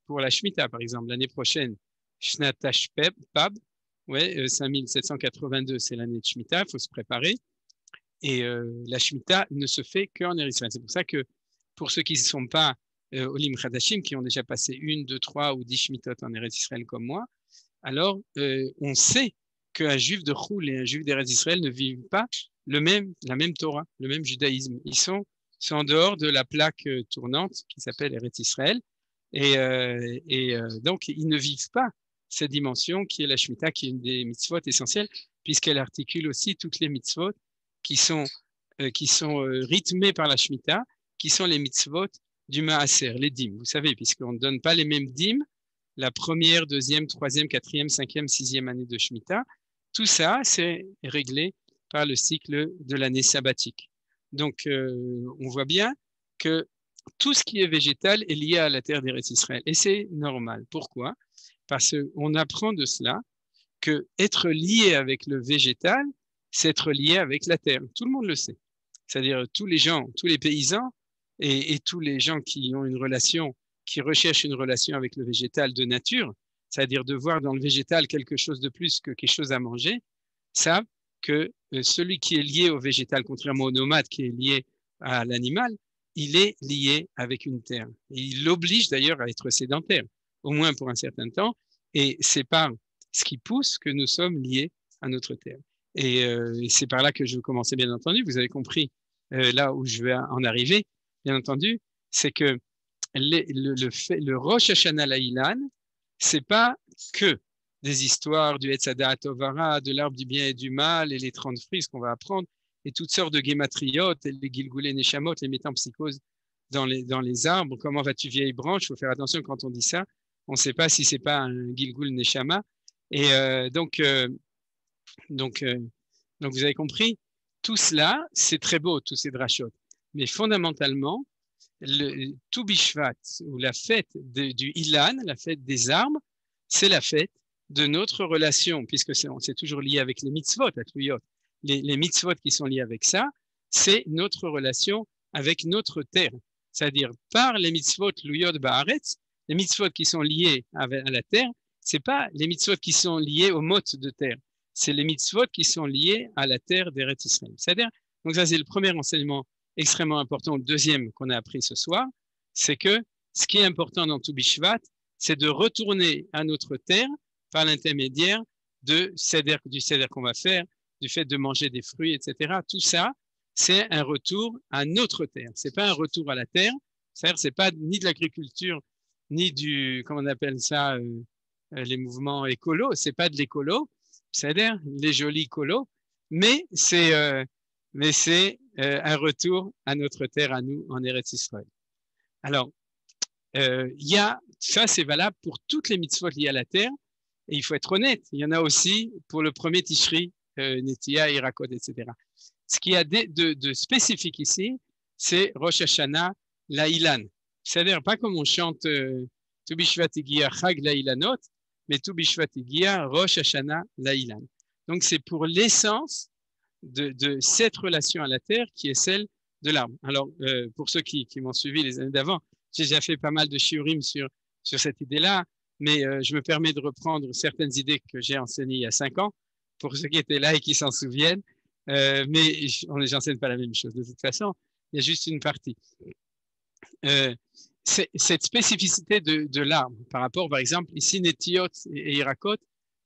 pour la Shemitah, par exemple, l'année prochaine, Shnat Tashpab, ouais, 5782, c'est l'année de Shemitah, il faut se préparer. Et la Shemitah ne se fait qu'en Eretz Israël. C'est pour ça que pour ceux qui ne sont pas Olim Chadashim, qui ont déjà passé 1, 2, 3 ou 10 Shemitot en Eretz Israël comme moi, alors on sait qu'un juif de Choul et un juif d'Eretz Israël ne vivent pas la même Torah, le même judaïsme. Ils sont en dehors de la plaque tournante qui s'appelle Eretz Israël. Et donc, ils ne vivent pas cette dimension qui est la Shemitah, qui est une des mitzvot essentielles, puisqu'elle articule aussi toutes les mitzvot qui sont rythmées par la Shemitah, qui sont les mitzvot du Maaser, les dîmes. Vous savez, puisqu'on ne donne pas les mêmes dîmes la première, deuxième, troisième, quatrième, cinquième, sixième année de Shemitah. Tout ça, c'est réglé par le cycle de l'année sabbatique. Donc, on voit bien que tout ce qui est végétal est lié à la terre d'Eretz Israël. Et c'est normal. Pourquoi? Parce qu'on apprend de cela que être lié avec le végétal, c'est être lié avec la terre. Tout le monde le sait. C'est-à-dire tous les gens, tous les paysans et tous les gens qui ont une relation, qui recherchent une relation avec le végétal de nature, c'est-à-dire de voir dans le végétal quelque chose de plus que quelque chose à manger, savent que celui qui est lié au végétal, contrairement au nomade qui est lié à l'animal, il est lié avec une terre. Et il l'oblige d'ailleurs à être sédentaire, au moins pour un certain temps, et c'est par ce qui pousse que nous sommes liés à notre terre. Et c'est par là que je veux commencer, bien entendu. Vous avez compris là où je vais en arriver, bien entendu, c'est que le Rosh Hashanah Laïlan, c'est pas que des histoires du Etzadat Tovara, de l'arbre du bien et du mal et les 30 fruits, ce qu'on va apprendre, et toutes sortes de gématriotes, les Gilgoulé Neshamot, les métampsychoses dans les arbres. Comment vas-tu, vieille branche? Il faut faire attention quand on dit ça. On ne sait pas si c'est pas un Gilgoul Neshama. Et donc, vous avez compris, tout cela, c'est très beau, tous ces drachot. Mais fondamentalement, le Tu Bishvat, ou la fête du Ilan, la fête des arbres, c'est la fête de notre relation, puisque c'est toujours lié avec les mitzvot, les mitzvot qui sont liés avec ça, c'est notre relation avec notre terre. C'est-à-dire, par les mitzvot luyot ba'aretz, les mitzvot qui sont liés à la terre, c'est pas les mitzvot qui sont liés au mot de terre, c'est les mitzvot qui sont liés à la terre d'Eretz Israël. C'est-à-dire, donc ça c'est le premier enseignement extrêmement important. Le deuxième qu'on a appris ce soir, c'est que ce qui est important dans tout Bishvat, c'est de retourner à notre terre par l'intermédiaire du seder qu'on va faire, du fait de manger des fruits, etc. Tout ça, c'est un retour à notre terre. C'est pas un retour à la terre. C'est-à-dire, c'est pas ni de l'agriculture, ni du, comment on appelle ça, les mouvements écolos. C'est pas de l'écolo, c'est-à-dire les jolis écolos, mais c'est un retour à notre terre, à nous, en Eretz Israël. Alors, ça, c'est valable pour toutes les mitzvot liées à la terre. Et il faut être honnête, il y en a aussi pour le premier Tishri, Netia, Irakot, etc. Ce qu'il y a de spécifique ici, c'est Rosh Hashanah, Laïlan. C'est-à-dire, pas comme on chante Tu Bishvat Igia Chag Laïlanot, mais Tu Bishvat Igia Rosh Hashanah, Laïlan. Donc, c'est pour l'essence de cette relation à la terre qui est celle de l'arbre. Alors, pour ceux qui m'ont suivi les années d'avant, j'ai déjà fait pas mal de shiurim sur cette idée-là, mais je me permets de reprendre certaines idées que j'ai enseignées il y a 5 ans, pour ceux qui étaient là et qui s'en souviennent, mais j'enseigne pas la même chose de toute façon, il y a juste une partie. Cette spécificité de l'arbre par rapport, par exemple, ici, Netiot et Irakot,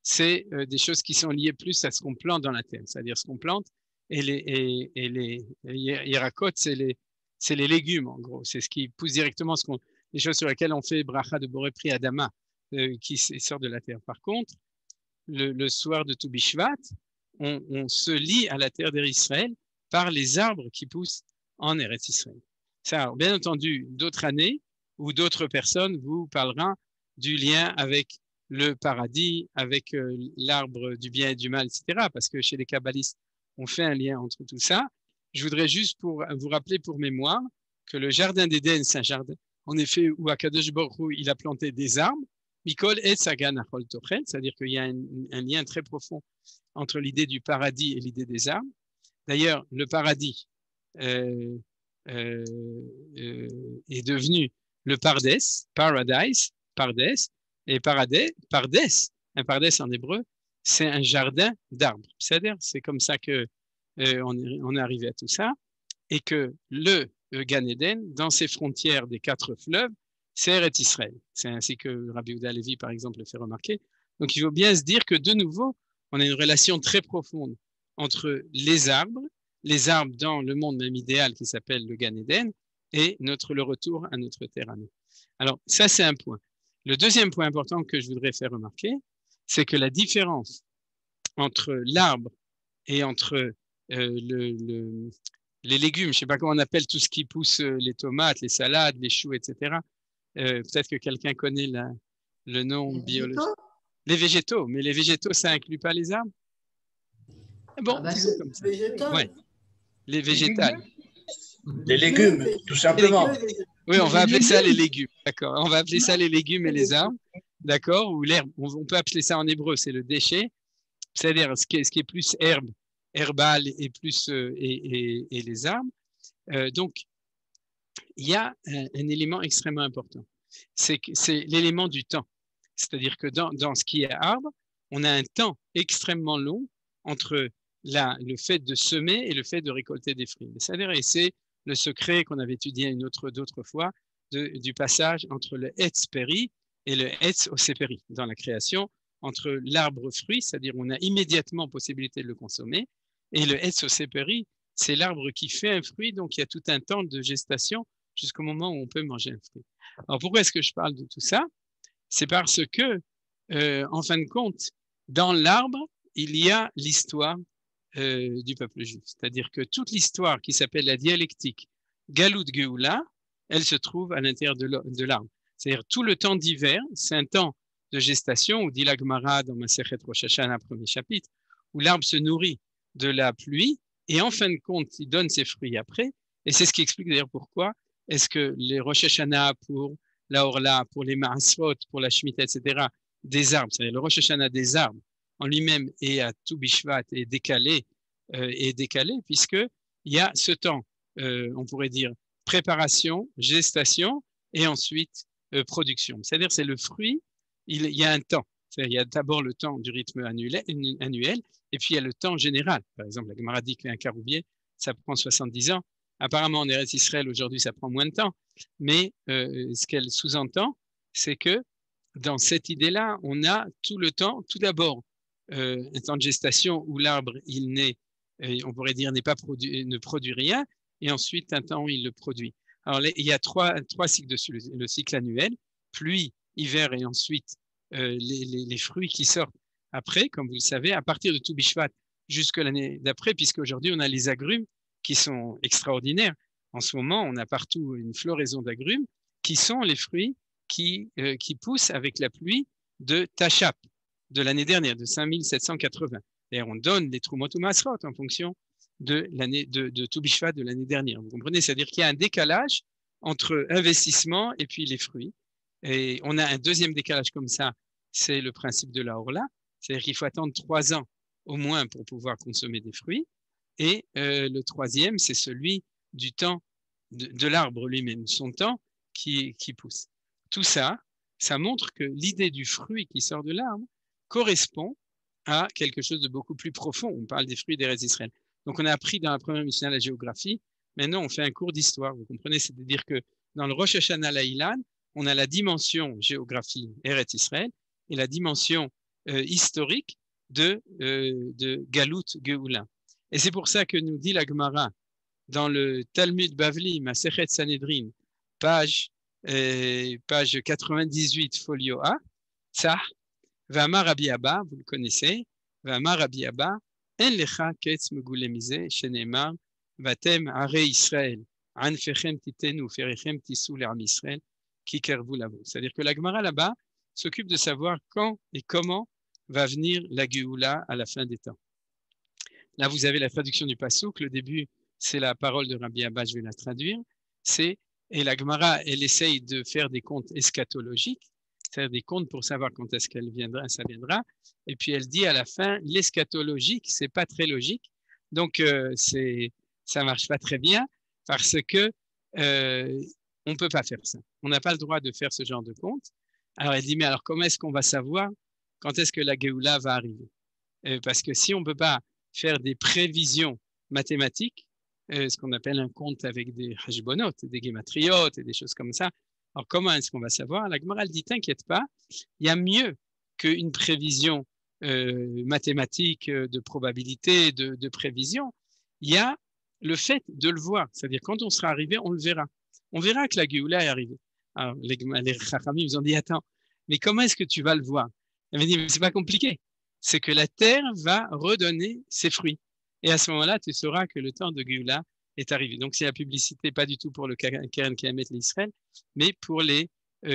c'est des choses qui sont liées plus à ce qu'on plante dans la terre, c'est-à-dire ce qu'on plante, et les Irakot, c'est les légumes, en gros, c'est ce qui pousse directement, les choses sur lesquelles on fait bracha de Boré Pri Adama, qui sort de la terre. Par contre, le soir de Tu Bishvat, on se lie à la terre d'Israël par les arbres qui poussent en Eretz Israël. Ça, bien entendu, d'autres années ou d'autres personnes vous parleront du lien avec le paradis, avec l'arbre du bien et du mal, etc. Parce que chez les kabbalistes, on fait un lien entre tout ça. Je voudrais juste pour vous rappeler pour mémoire que le jardin d'Éden, c'est un jardin, en effet, où Akadosh Baruch Hu, il a planté des arbres, Mikol et Sagan Achol Tochen, c'est-à-dire qu'il y a un lien très profond entre l'idée du paradis et l'idée des arbres. D'ailleurs, le paradis est devenu le Pardes, Paradise, Pardes. Et Pardes, un Pardes en hébreu, c'est un jardin d'arbres. C'est-à-dire, c'est comme ça que on est arrivé à tout ça. Et que le Gan Eden, dans ses frontières des 4 fleuves, c'est Eretz Israël. C'est ainsi que Rabbi Yehuda Levi, par exemple, le fait remarquer. Donc, il faut bien se dire que, de nouveau, on a une relation très profonde entre les arbres dans le monde même idéal qui s'appelle le Gan Eden, et le retour à notre terre à nous. Alors, ça, c'est un point. Le deuxième point important que je voudrais faire remarquer, c'est que la différence entre l'arbre et entre les légumes, je ne sais pas comment on appelle tout ce qui pousse, les tomates, les salades, les choux, etc. Peut-être que quelqu'un connaît le nom biologique. Les végétaux, mais les végétaux, ça inclut pas les arbres? Bon, disons comme ça. Ouais. Les végétales. Les légumes, tout simplement. Oui, on va appeler ça les légumes. D'accord. On va appeler ça les légumes et les arbres. D'accord. Ou l'herbe. On peut appeler ça en hébreu, c'est le déchet. C'est-à-dire ce qui est plus herbal et plus et les arbres. Donc, il y a un élément extrêmement important. C'est l'élément du temps. C'est-à-dire que dans ce qui est arbre, on a un temps extrêmement long entre le fait de semer et le fait de récolter des fruits. C'est-à-dire, et c'est le secret qu'on avait étudié d'autres fois du passage entre le Etz Peri et le Etz Oseperi dans la création, entre l'arbre fruit, c'est-à-dire on a immédiatement possibilité de le consommer, et le Etz Oseperi, c'est l'arbre qui fait un fruit, donc il y a tout un temps de gestation jusqu'au moment où on peut manger un fruit. Alors pourquoi est-ce que je parle de tout ça? C'est parce que, en fin de compte, dans l'arbre, il y a l'histoire du peuple juif. C'est-à-dire que toute l'histoire qui s'appelle la dialectique Galut Geoula, elle se trouve à l'intérieur de l'arbre. C'est-à-dire tout le temps d'hiver, c'est un temps de gestation, où dit la Gemara dans Masechet Rosh Hashanah, premier chapitre, où l'arbre se nourrit de la pluie, et en fin de compte, il donne ses fruits après. Et c'est ce qui explique d'ailleurs pourquoi est-ce que les Rosh Hashanah pour la Orla, pour les Maasrot, pour la Shemitah, etc., des arbres, c'est-à-dire le Rosh Hashanah des arbres en lui-même et à tout Bishvat est décalé, puisqu'il y a ce temps, on pourrait dire, préparation, gestation et ensuite production. C'est-à-dire c'est le fruit, il y a un temps. Il y a d'abord le temps du rythme annuel et puis il y a le temps général. Par exemple, la Gemara dit qu'un caroubier, ça prend 70 ans. Apparemment, en Eretz Israël, aujourd'hui, ça prend moins de temps. Mais ce qu'elle sous-entend, c'est que dans cette idée-là, on a tout le temps, tout d'abord, un temps de gestation où l'arbre, il n'est, on pourrait dire, ne produit rien, et ensuite un temps où il le produit. Alors, il y a trois cycles dessus. Le cycle annuel, pluie, hiver, et ensuite les fruits qui sortent après, comme vous le savez, à partir de tout Bishvat jusque l'année d'après, puisqu'aujourd'hui, on a les agrumes qui sont extraordinaires. En ce moment, on a partout une floraison d'agrumes qui sont les fruits qui poussent avec la pluie de Tachap, de l'année dernière, de 5780. Et on donne les Trumot ou Masrot en fonction de l'année de tout Bishvat de l'année dernière. Vous comprenez? C'est-à-dire qu'il y a un décalage entre investissement et puis les fruits. Et on a un deuxième décalage comme ça, c'est le principe de la Orla. C'est-à-dire qu'il faut attendre 3 ans au moins pour pouvoir consommer des fruits. Et le troisième, c'est celui du temps de l'arbre lui-même, son temps qui pousse. Tout ça, ça montre que l'idée du fruit qui sort de l'arbre correspond à quelque chose de beaucoup plus profond. On parle des fruits d'Eretz Israël. Donc, on a appris dans la première mission la géographie. Maintenant, on fait un cours d'histoire. Vous comprenez? C'est-à-dire que dans le Rosh Hashanah Laïlan, on a la dimension géographie Eretz Israël et la dimension historique de Galut Geoula. Et c'est pour ça que nous dit la Gemara dans le Talmud Bavli, Masechet Sanhedrin, page 98, folio A, Tzah, V'amar Rabbi Abba, vous le connaissez, V'amar Rabbi Abba, En lecha ketz megulemize, shenemar, Vatem are Israël, Anfechem titenu, Ferechem tisou l'Arm Israël, qui kervu lavo. C'est-à-dire que la Gemara là-bas s'occupe de savoir quand et comment va venir la Géoula à la fin des temps. Là, vous avez la traduction du Passouk. Le début, c'est la parole de Rabbi Abba, je vais la traduire. Et la Gemara, elle essaye de faire des comptes eschatologiques, c'est-à-dire des comptes pour savoir quand est-ce qu'elle viendra, ça viendra. Et puis, elle dit à la fin, l'eschatologique, c'est pas très logique. Donc, ça marche pas très bien parce que on peut pas faire ça. On n'a pas le droit de faire ce genre de compte. Alors elle dit, mais alors comment est-ce qu'on va savoir quand est-ce que la Géoula va arriver? Parce que si on ne peut pas faire des prévisions mathématiques, ce qu'on appelle un compte avec des hashbonotes, des gématriotes et des choses comme ça, alors comment est-ce qu'on va savoir? La Gemara dit, t'inquiète pas, il y a mieux qu'une prévision mathématique de probabilité, de prévision. Il y a le fait de le voir, c'est-à-dire quand on sera arrivé, on le verra. On verra que la Géoula est arrivée. Alors les Chachamim, ils ont dit, attends, mais comment est-ce que tu vas le voir? Elle m'a dit, mais c'est pas compliqué. C'est que la terre va redonner ses fruits. Et à ce moment-là, tu sauras que le temps de Géoula est arrivé. Donc, c'est la publicité, pas du tout pour le Keren Kahamet l'Israël, mais pour les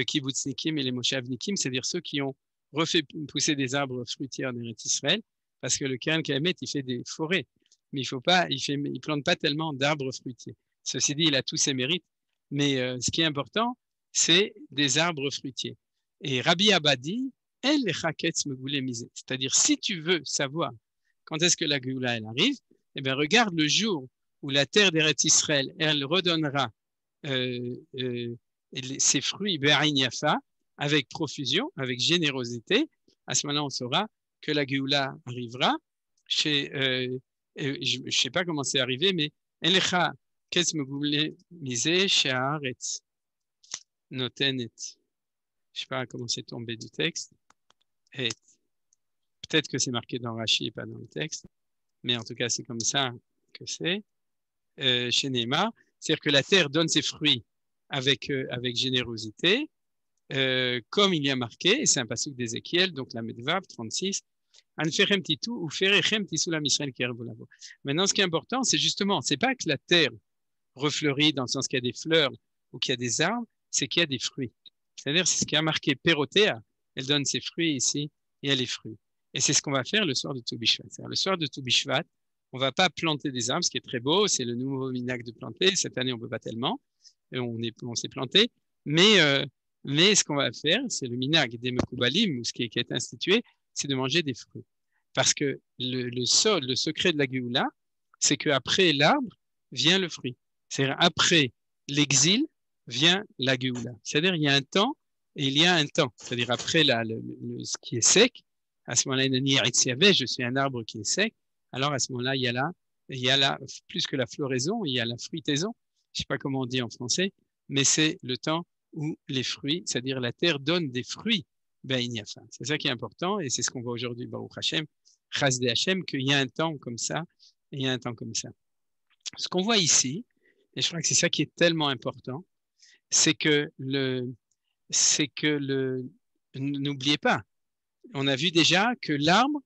kibbutznikim et les moshavnikim, c'est-à-dire ceux qui ont refait pousser des arbres fruitiers en Eretz Israël, parce que le Keren Kahamet, il fait des forêts, mais il plante pas tellement d'arbres fruitiers. Ceci dit, il a tous ses mérites, mais ce qui est important, c'est des arbres fruitiers. Et Rabbi Abba dit, c'est-à-dire, si tu veux savoir quand est-ce que la Géoula elle arrive, eh bien, regarde le jour où la terre d'Eretz Israël, elle redonnera ses fruits Be'ain Yafa, avec profusion, avec générosité. À ce moment-là, on saura que la Géoula arrivera. Je ne sais pas comment c'est arrivé, mais Elecha Ketz Megule Mise She'aretz Notenet. Je ne sais pas comment c'est tombé du texte. Et peut-être que c'est marqué dans Rashi et pas dans le texte, mais en tout cas, c'est comme ça que c'est chez Neymar. C'est-à-dire que la terre donne ses fruits avec générosité, comme il y a marqué, et c'est un passage d'Ézéchiel, donc la Medvav 36, Anferem titu ou ferechem tisu la Misraël kervolavo. Maintenant, ce qui est important, c'est justement, c'est pas que la terre refleurit dans le sens qu'il y a des fleurs ou qu'il y a des arbres, c'est qu'il y a des fruits. C'est-à-dire, c'est ce qui a marqué Pérotéa, elle donne ses fruits ici, et elle est fruits. Et c'est ce qu'on va faire le soir de Tou Bishvat. Le soir de Tou Bishvat, on ne va pas planter des arbres, ce qui est très beau, c'est le nouveau minhag de planter. Cette année, on ne peut pas tellement, et on s'est planté. Mais ce qu'on va faire, c'est le minhag des Mekoubalim, ce qui est institué, c'est de manger des fruits. Parce que le secret de la Géoula, c'est qu'après l'arbre vient le fruit. C'est-à-dire après l'exil vient la Géoula. C'est-à-dire il y a un temps et il y a un temps. C'est-à-dire après ce qui est sec, à ce moment-là, je suis un arbre qui est sec. Alors à ce moment-là, il y a là plus que la floraison, il y a la fruitaison. Je ne sais pas comment on dit en français, mais c'est le temps où les fruits, c'est-à-dire la terre donne des fruits. C'est ça qui est important et c'est ce qu'on voit aujourd'hui, Baruch Hashem, Chasdei Hashem, qu'il y a un temps comme ça et il y a un temps comme ça. Ce qu'on voit ici, et je crois que c'est ça qui est tellement important, c'est que n'oubliez pas, on a vu déjà que l'arbre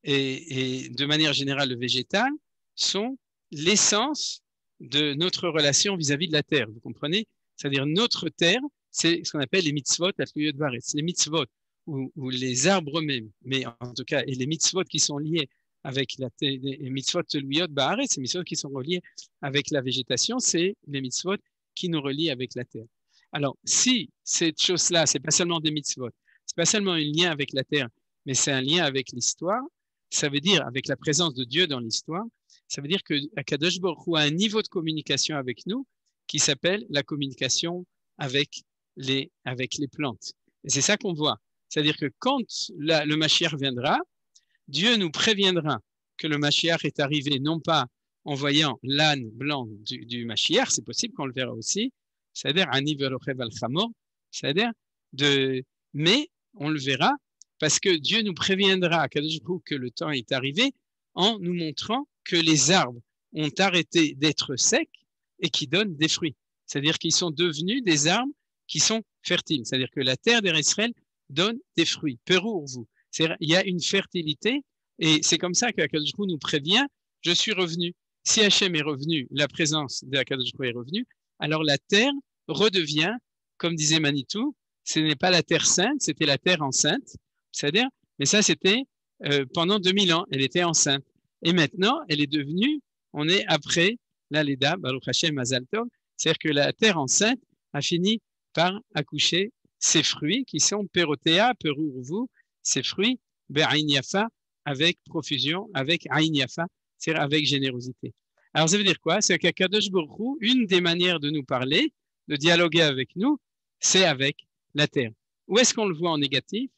et de manière générale le végétal sont l'essence de notre relation vis-à-vis de la terre. Vous comprenez? C'est-à-dire notre terre, c'est ce qu'on appelle les mitzvot, les mitzvot ou les arbres eux-mêmes, mais en tout cas, et les mitzvot qui sont liés avec les mitzvot teluyot ba'aretz, ces mitzvot qui sont reliés avec la végétation, c'est les mitzvot qui nous relient avec la terre. Alors, si cette chose-là, c'est pas seulement des mitzvot, c'est pas seulement un lien avec la terre, mais c'est un lien avec l'histoire, ça veut dire avec la présence de Dieu dans l'histoire, ça veut dire que Akadosh Baruch Hu a un niveau de communication avec nous qui s'appelle la communication avec les plantes. Et c'est ça qu'on voit. C'est-à-dire que quand le Mashiach viendra, Dieu nous préviendra que le Mashiach est arrivé, non pas en voyant l'âne blanc du Mashiach, c'est possible qu'on le verra aussi, c'est-à-dire Ani verochev al chamor, c'est-à-dire mais on le verra parce que Dieu nous préviendra que le temps est arrivé en nous montrant que les arbres ont arrêté d'être secs et qui donnent des fruits. C'est-à-dire qu'ils sont devenus des arbres qui sont fertiles. C'est-à-dire que la terre d'Israël donne des fruits. Perourvou. Il y a une fertilité et c'est comme ça qu'Akadosh Baruch Hu nous prévient, je suis revenu. Si Hachem est revenu, la présence d'Akadosh Baruch Hu est revenue, alors la terre redevient, comme disait Manitou, ce n'est pas la terre sainte, c'était la terre enceinte. C'est-à-dire, mais ça c'était pendant 2000 ans, elle était enceinte. Et maintenant, elle est devenue, on est après la Leda, Baruch Hashem Mazal Tov, c'est-à-dire que la terre enceinte a fini par accoucher ses fruits qui sont Pérotéa, Perurvu, ces fruits, Be'ain Yafa, avec profusion, avec Ain Yafa, c'est-à-dire avec générosité. Alors ça veut dire quoi? C'est qu'Akadosh Baruch Hu, une des manières de nous parler, de dialoguer avec nous, c'est avec la terre. Où est-ce qu'on le voit en négatif?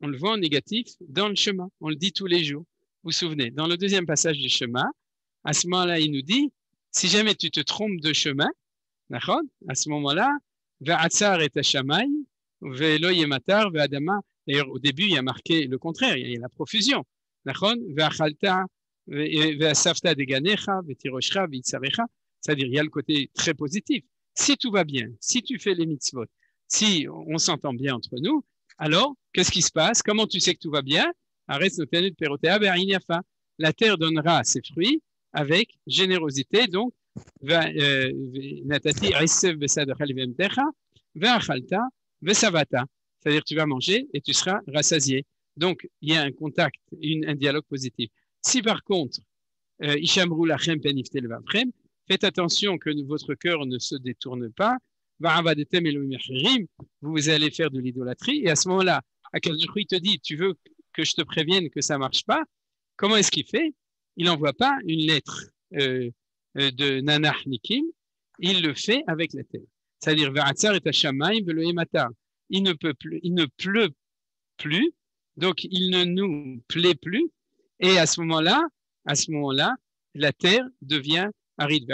On le voit en négatif dans le chemin. On le dit tous les jours. Vous vous souvenez, dans le deuxième passage du chemin, à ce moment-là, il nous dit, si jamais tu te trompes de chemin, d'accord? À ce moment-là, Va'atzar et Hashamay, Ve'lo yematar, Ve'adama. D'ailleurs, au début, il y a marqué le contraire, il y a la profusion. D'accord? Ve'achalta, Ve'asafta deganecha, Ve'tiroshcha, Ve'itzarecha. C'est-à-dire, il y a le côté très positif. Si tout va bien, si tu fais les mitzvot, si on s'entend bien entre nous, alors, qu'est-ce qui se passe? Comment tu sais que tout va bien? Arrête notenet perotea be'ayin yafa. La terre donnera ses fruits avec générosité. Donc, natati isev besadecha livemtecha, ve'achalta, ve'savata. C'est-à-dire, tu vas manger et tu seras rassasié. Donc, il y a un contact, un dialogue positif. Si par contre, ishamru lachem peniftel v'achem, faites attention que votre cœur ne se détourne pas. Vous allez faire de l'idolâtrie. Et à ce moment-là, Akadosh Baruch Hu te dit, tu veux que je te prévienne que ça ne marche pas? Comment est-ce qu'il fait? Il n'envoie pas une lettre de Nanach Nikim, il le fait avec la terre. C'est-à-dire, il ne pleut plus, donc il ne nous plaît plus. Et à ce moment-là, la terre devient aride.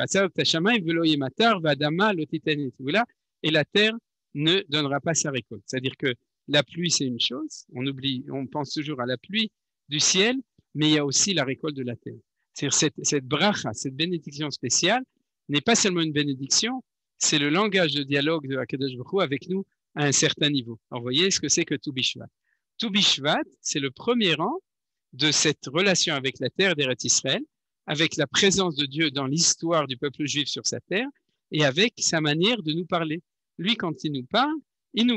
Et la terre ne donnera pas sa récolte. C'est-à-dire que la pluie, c'est une chose. On pense toujours à la pluie du ciel, mais il y a aussi la récolte de la terre. C'est-à-dire cette bracha, cette bénédiction spéciale, n'est pas seulement une bénédiction, c'est le langage de dialogue de Akadosh Baruch Hu avec nous à un certain niveau. Alors, vous voyez ce que c'est que Tu Bishvat. Tu Bishvat, c'est le premier rang de cette relation avec la terre d'Eretz Israël, avec la présence de Dieu dans l'histoire du peuple juif sur sa terre, et avec sa manière de nous parler. Lui, quand il nous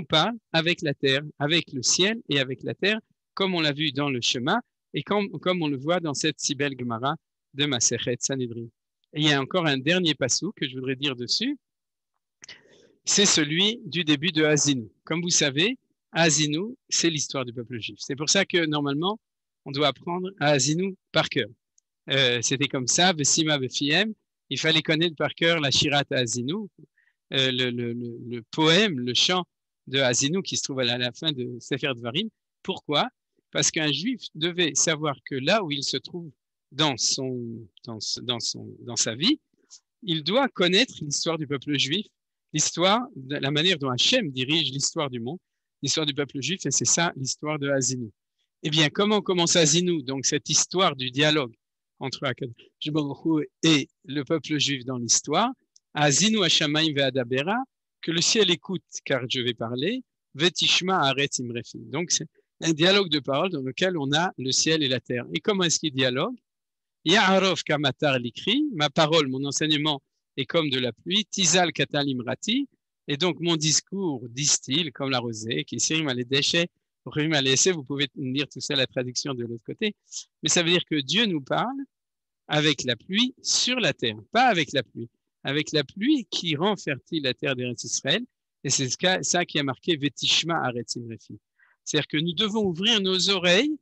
parle avec la terre, avec le ciel et avec la terre, comme on l'a vu dans le Shema, et comme on le voit dans cette si belle Gemara de Masechet Sanhedrin. Et il y a encore un dernier passou que je voudrais dire dessus, c'est celui du début de Azinu. Comme vous savez, Azinu, c'est l'histoire du peuple juif. C'est pour ça que normalement, on doit apprendre à Azinu par cœur. C'était comme ça, Vesima Vefiem, il fallait connaître par cœur la Shirat Azinu, le poème, le chant de Azinu qui se trouve à la fin de Sefer Dvarim. Pourquoi? Parce qu'un juif devait savoir que là où il se trouve dans sa vie, il doit connaître l'histoire du peuple juif, l'histoire, la manière dont Hachem dirige l'histoire du monde, l'histoire du peuple juif, et c'est ça l'histoire de Azinu. Eh bien, comment commence Azinu, donc cette histoire du dialogue entre Akadosh Baruch Hu et le peuple juif dans l'histoire? Azinu Hashamayim ve'adabera, que le ciel écoute car je vais parler, ve'tishma haaretz imrefi. Donc, c'est un dialogue de parole dans lequel on a le ciel et la terre. Et comment est-ce qu'il dialogue? Ya'arov kamatar likri, ma parole, mon enseignement est comme de la pluie, tizal katal imrati, et donc mon discours distille comme la rosée, qui sirim à les déchets, vous pouvez lire tout ça, la traduction de l'autre côté, mais ça veut dire que Dieu nous parle avec la pluie sur la terre, pas avec la pluie qui rend fertile la terre d'Eretz Israël, et c'est ça qui a marqué Vetishma Haaretz Imrefi. C'est-à-dire que nous devons ouvrir nos oreilles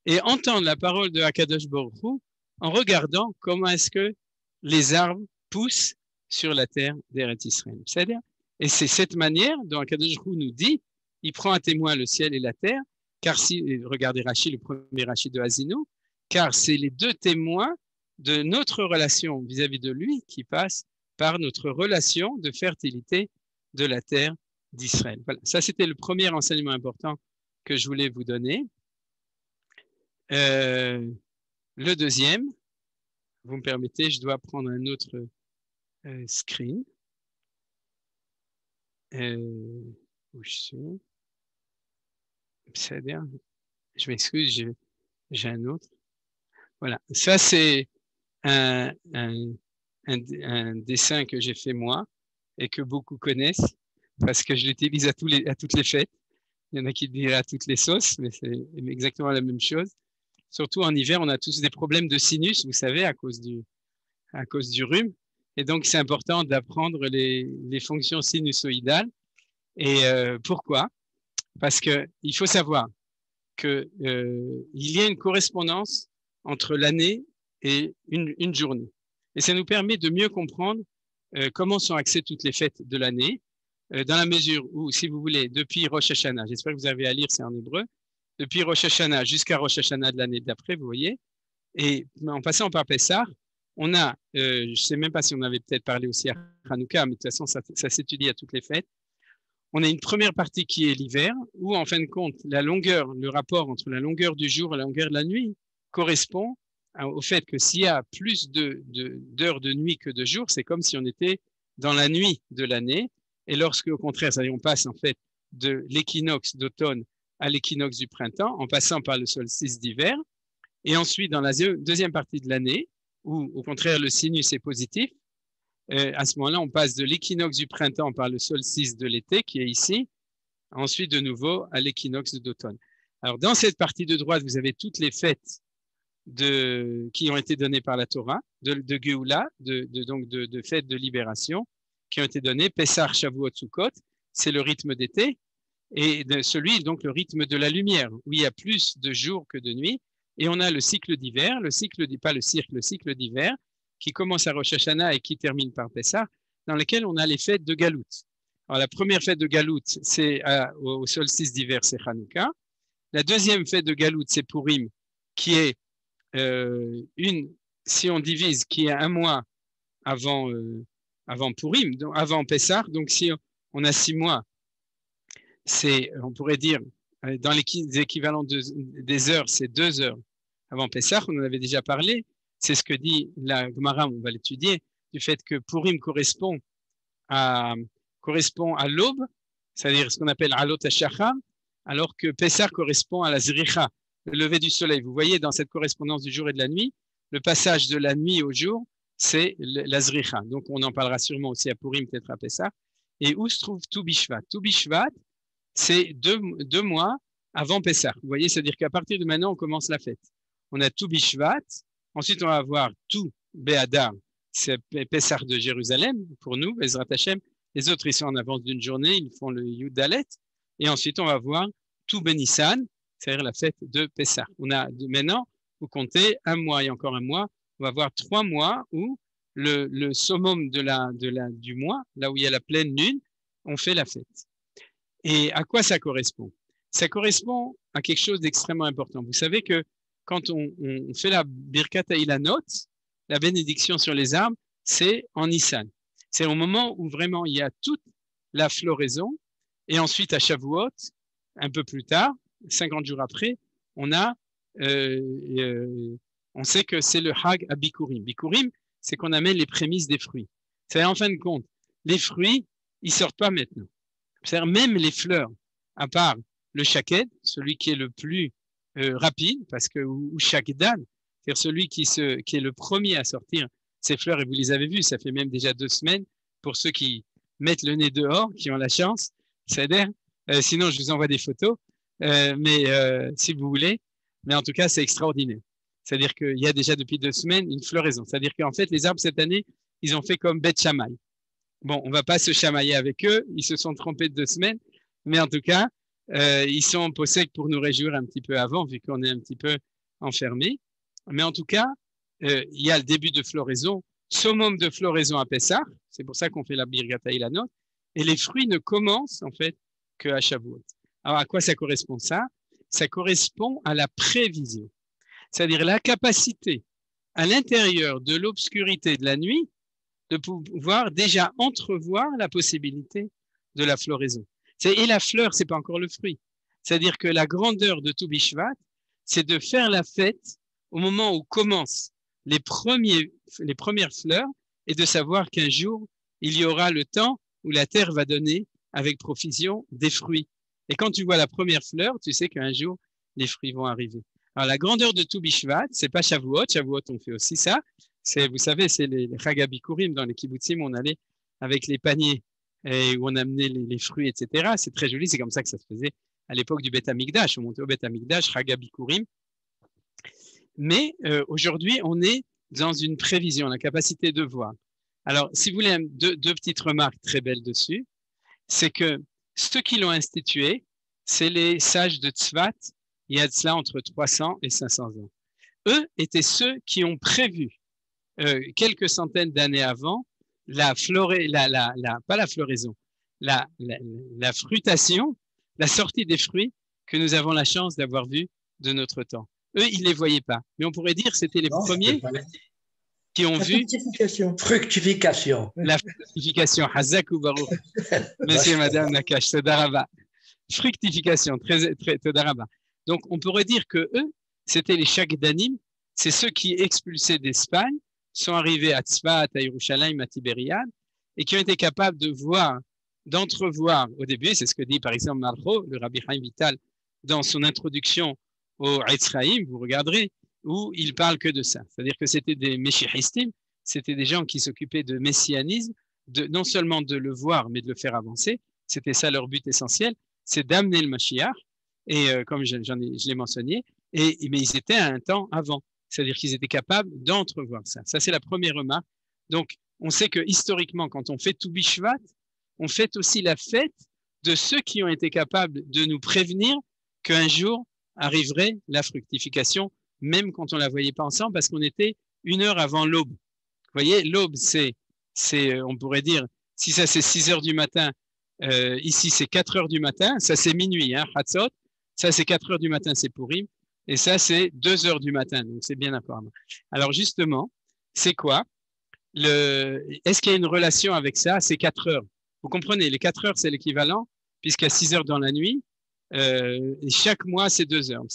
et entendre la parole de Akadosh Baruch Hu en regardant comment est-ce que les arbres poussent sur la terre d'Eretz Israël. C'est-à-dire, et c'est cette manière dont Akadosh Baruch Hu nous dit, il prend à témoin le ciel et la terre, car regardez Rashi, le premier Rashi de Azinu, car c'est les deux témoins de notre relation vis-à-vis de lui qui passent par notre relation de fertilité de la terre d'Israël. Voilà, ça c'était le premier enseignement important que je voulais vous donner. Le deuxième, vous me permettez, je dois prendre un autre screen. Où je suis? C'est-à-dire, je m'excuse, j'ai un autre. Voilà, ça c'est un dessin que j'ai fait moi et que beaucoup connaissent parce que je l'utilise à toutes les fêtes. Il y en a qui disent à toutes les sauces, mais c'est exactement la même chose. Surtout en hiver, on a tous des problèmes de sinus, vous savez, à cause du rhume. Et donc, c'est important d'apprendre les fonctions sinusoïdales. Et pourquoi? Parce qu'il faut savoir qu'il y a une correspondance entre l'année et une journée. Et ça nous permet de mieux comprendre comment sont axées toutes les fêtes de l'année. dans la mesure où, si vous voulez, depuis Rosh Hashanah, j'espère que vous avez à lire, c'est en hébreu, depuis Rosh Hashanah jusqu'à Rosh Hashanah de l'année d'après, vous voyez, et en passant par Pessah, on a, je ne sais même pas si on avait peut-être parlé aussi à Hanouka, mais de toute façon, ça s'étudie à toutes les fêtes. On a une première partie qui est l'hiver, où en fin de compte, la longueur, le rapport entre la longueur du jour et la longueur de la nuit correspond au fait que s'il y a plus d'heures de nuit que de jours, c'est comme si on était dans la nuit de l'année. Et lorsque, au contraire, on passe en fait de l'équinoxe d'automne à l'équinoxe du printemps, en passant par le solstice d'hiver, et ensuite dans la deuxième partie de l'année, où au contraire le sinus est positif, à ce moment-là, on passe de l'équinoxe du printemps par le solstice de l'été, qui est ici, ensuite de nouveau à l'équinoxe d'automne. Alors, dans cette partie de droite, vous avez toutes les fêtes qui ont été données par la Torah, de Géoula, donc de fêtes de libération, qui ont été données. Pessah, Shavuot, Sukkot, c'est le rythme d'été, et donc le rythme de la lumière, où il y a plus de jours que de nuits. Et on a le cycle d'hiver, le cycle d'hiver, qui commence à Rosh Hashanah et qui termine par Pessah, dans lequel on a les fêtes de Galout. Alors, la première fête de Galout, c'est au solstice d'hiver, c'est Hanouka. La deuxième fête de Galout, c'est Purim, qui est si on divise, qui est un mois avant Purim, donc avant Pessah. Donc, si on a 6 mois, on pourrait dire, dans les équivalents des heures, c'est 2 heures avant Pessah. On en avait déjà parlé. C'est ce que dit la Gemara, on va l'étudier, du fait que Purim correspond à l'aube, c'est-à-dire ce qu'on appelle Alot HaShachar, alors que Pessah correspond à la Zricha, le lever du soleil. Vous voyez, dans cette correspondance du jour et de la nuit, le passage de la nuit au jour, c'est la Zricha. Donc, on en parlera sûrement aussi à Purim, peut-être à Pessah. Et où se trouve Tu Bishvat? Tu Bishvat, c'est 2 mois avant Pessah. Vous voyez, c'est-à-dire qu'à partir de maintenant, on commence la fête. On a Tu Bishvat. Ensuite, on va avoir tout Béadar, c'est Pessah de Jérusalem, pour nous, Bezrat Hashem. Les autres, ils sont en avance d'une journée, ils font le Yud Dalet. Et ensuite, on va voir tout Benissan, c'est-à-dire la fête de Pessah. Maintenant, vous comptez 1 mois et encore 1 mois, on va voir 3 mois où le summum du mois, là où il y a la pleine lune, on fait la fête. Et à quoi ça correspond? Ça correspond à quelque chose d'extrêmement important. Vous savez que quand on fait la Birkat Hailanot, la bénédiction sur les arbres, c'est en Nissan. C'est au moment où vraiment il y a toute la floraison. Et ensuite, à Shavuot, un peu plus tard, 50 jours après, on sait que c'est le Hag à Bikurim. Bikurim, c'est qu'on amène les prémices des fruits. C'est en fin de compte, les fruits, ils sortent pas maintenant. C'est-à-dire même les fleurs, à part le shaked, celui qui est le plus rapide, parce que ou shakdan, c'est-à-dire celui qui est le premier à sortir ces fleurs, et vous les avez vues, ça fait même déjà 2 semaines pour ceux qui mettent le nez dehors, qui ont la chance. C'est-à-dire, sinon je vous envoie des photos, mais si vous voulez, mais en tout cas c'est extraordinaire. C'est-à-dire qu'il y a déjà depuis 2 semaines une floraison. C'est-à-dire qu'en fait les arbres cette année, ils ont fait comme Beth Shammai. Bon, on ne va pas se chamailler avec eux, ils se sont trompés de 2 semaines, mais en tout cas, ils sont en possèque pour nous réjouir un petit peu avant, vu qu'on est un petit peu enfermés. Mais en tout cas, il y a le début de floraison, summum de floraison à Pessah, c'est pour ça qu'on fait la Birkat Hailanot, et les fruits ne commencent en fait qu'à Shavuot. Alors à quoi ça correspond ça? Ça correspond à la prévision, c'est-à-dire la capacité à l'intérieur de l'obscurité de la nuit de pouvoir déjà entrevoir la possibilité de la floraison. Et la fleur, c'est pas encore le fruit. C'est-à-dire que la grandeur de Tu Bishvat, c'est de faire la fête au moment où commencent les premières fleurs et de savoir qu'un jour, il y aura le temps où la terre va donner avec profusion des fruits. Et quand tu vois la première fleur, tu sais qu'un jour, les fruits vont arriver. Alors, la grandeur de Tu Bishvat, c'est pas Shavuot. Shavuot, on fait aussi ça. Vous savez, c'est les Chag HaBikurim dans les kibbutzim, on allait avec les paniers et où on amenait les fruits, etc. C'est très joli, c'est comme ça que ça se faisait à l'époque du Beth Amikdash. On montait au Beth Amikdash, Chag HaBikurim. Mais aujourd'hui, on est dans une prévision, la capacité de voir. Alors, si vous voulez, deux petites remarques très belles dessus, c'est que ceux qui l'ont institué, c'est les sages de Tzvat, il y a de cela entre 300 et 500 ans. Eux étaient ceux qui ont prévu quelques centaines d'années avant pas la floraison, la fruitation, la sortie des fruits que nous avons la chance d'avoir vus de notre temps. Eux, ils ne les voyaient pas. Mais on pourrait dire que c'était les premiers qui ont vu fructification. La fructification. Hazak ou Baruch. Monsieur et Madame Nakash, Todaraba. Fructification, très Todaraba. Donc, on pourrait dire que eux, c'était les Shagdanim, c'est ceux qui, expulsés d'Espagne, sont arrivés à Tzfat, à Yerushalayim, à Tibériade, et qui ont été capables de voir, d'entrevoir au début, c'est ce que dit par exemple Malcho, le Rabbi Chaim Vital, dans son introduction au Etzraïm, vous regarderez, où il parle que de ça. C'est-à-dire que c'était des Meshihistim, c'était des gens qui s'occupaient de messianisme, non seulement de le voir, mais de le faire avancer. C'était ça leur but essentiel, c'est d'amener le Mashiach, et comme je l'ai mentionné, mais ils étaient à un temps avant. C'est-à-dire qu'ils étaient capables d'entrevoir ça. Ça, c'est la première remarque. Donc, on sait que historiquement, quand on fait Toubi Shvat, on fait aussi la fête de ceux qui ont été capables de nous prévenir qu'un jour arriverait la fructification, même quand on ne la voyait pas ensemble, parce qu'on était 1 heure avant l'aube. Vous voyez, l'aube, c'est, on pourrait dire, si ça c'est 6 heures du matin, ici c'est 4 heures du matin, ça c'est minuit, hein, Hatzot, ça c'est 4 heures du matin, c'est Purim, et ça c'est 2 heures du matin, donc c'est bien apparemment. Alors justement, c'est quoi est-ce qu'il y a une relation avec ça? C'est 4 heures. Vous comprenez, les 4 heures, c'est l'équivalent, puisqu'à 6 heures dans la nuit, chaque mois, c'est 2 heures.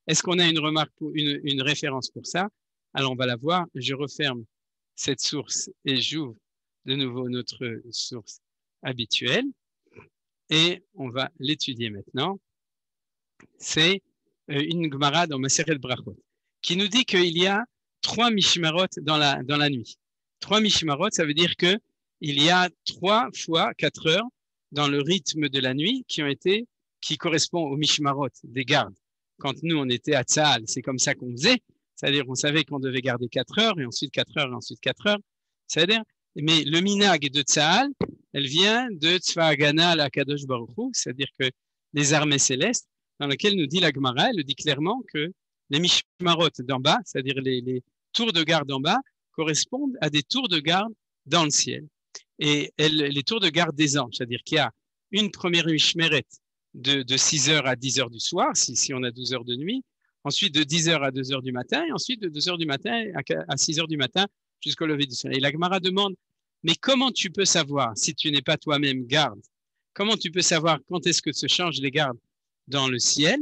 Est-ce qu'on a une remarque, une référence pour ça? Alors, on va la voir. Je referme cette source et j'ouvre de nouveau notre source habituelle. Et on va l'étudier maintenant. C'est une Gemara dans Maseret Brachot qui nous dit qu'il y a 3 Mishmarot dans la nuit. 3 Mishmarot, ça veut dire qu'il y a 3 fois 4 heures dans le rythme de la nuit qui correspond aux Mishmarot des gardes. Quand nous, on était à Tzahal, c'est comme ça qu'on faisait. C'est-à-dire qu'on savait qu'on devait garder 4 heures, et ensuite 4 heures, et ensuite 4 heures. C'est-à-dire, mais le minag de Tzahal, elle vient de Tzva Hagana à la Kadosh Baruch Hu, c'est-à-dire que les armées célestes, dans lesquelles nous dit la Gemara, elle dit clairement que les Mishmarot d'en bas, c'est-à-dire les tours de garde en bas, correspondent à des tours de garde dans le ciel. Et les tours de garde des anges, c'est-à-dire qu'il y a une première Mishmeret de 6 heures à 10 heures du soir, si on a 12 heures de nuit, ensuite de 10 heures à 2 heures du matin, et ensuite de 2 heures du matin à 6 heures du matin jusqu'au lever du soleil. Et la Gemara demande, mais comment tu peux savoir, si tu n'es pas toi-même garde, comment tu peux savoir quand est-ce que se changent les gardes dans le ciel?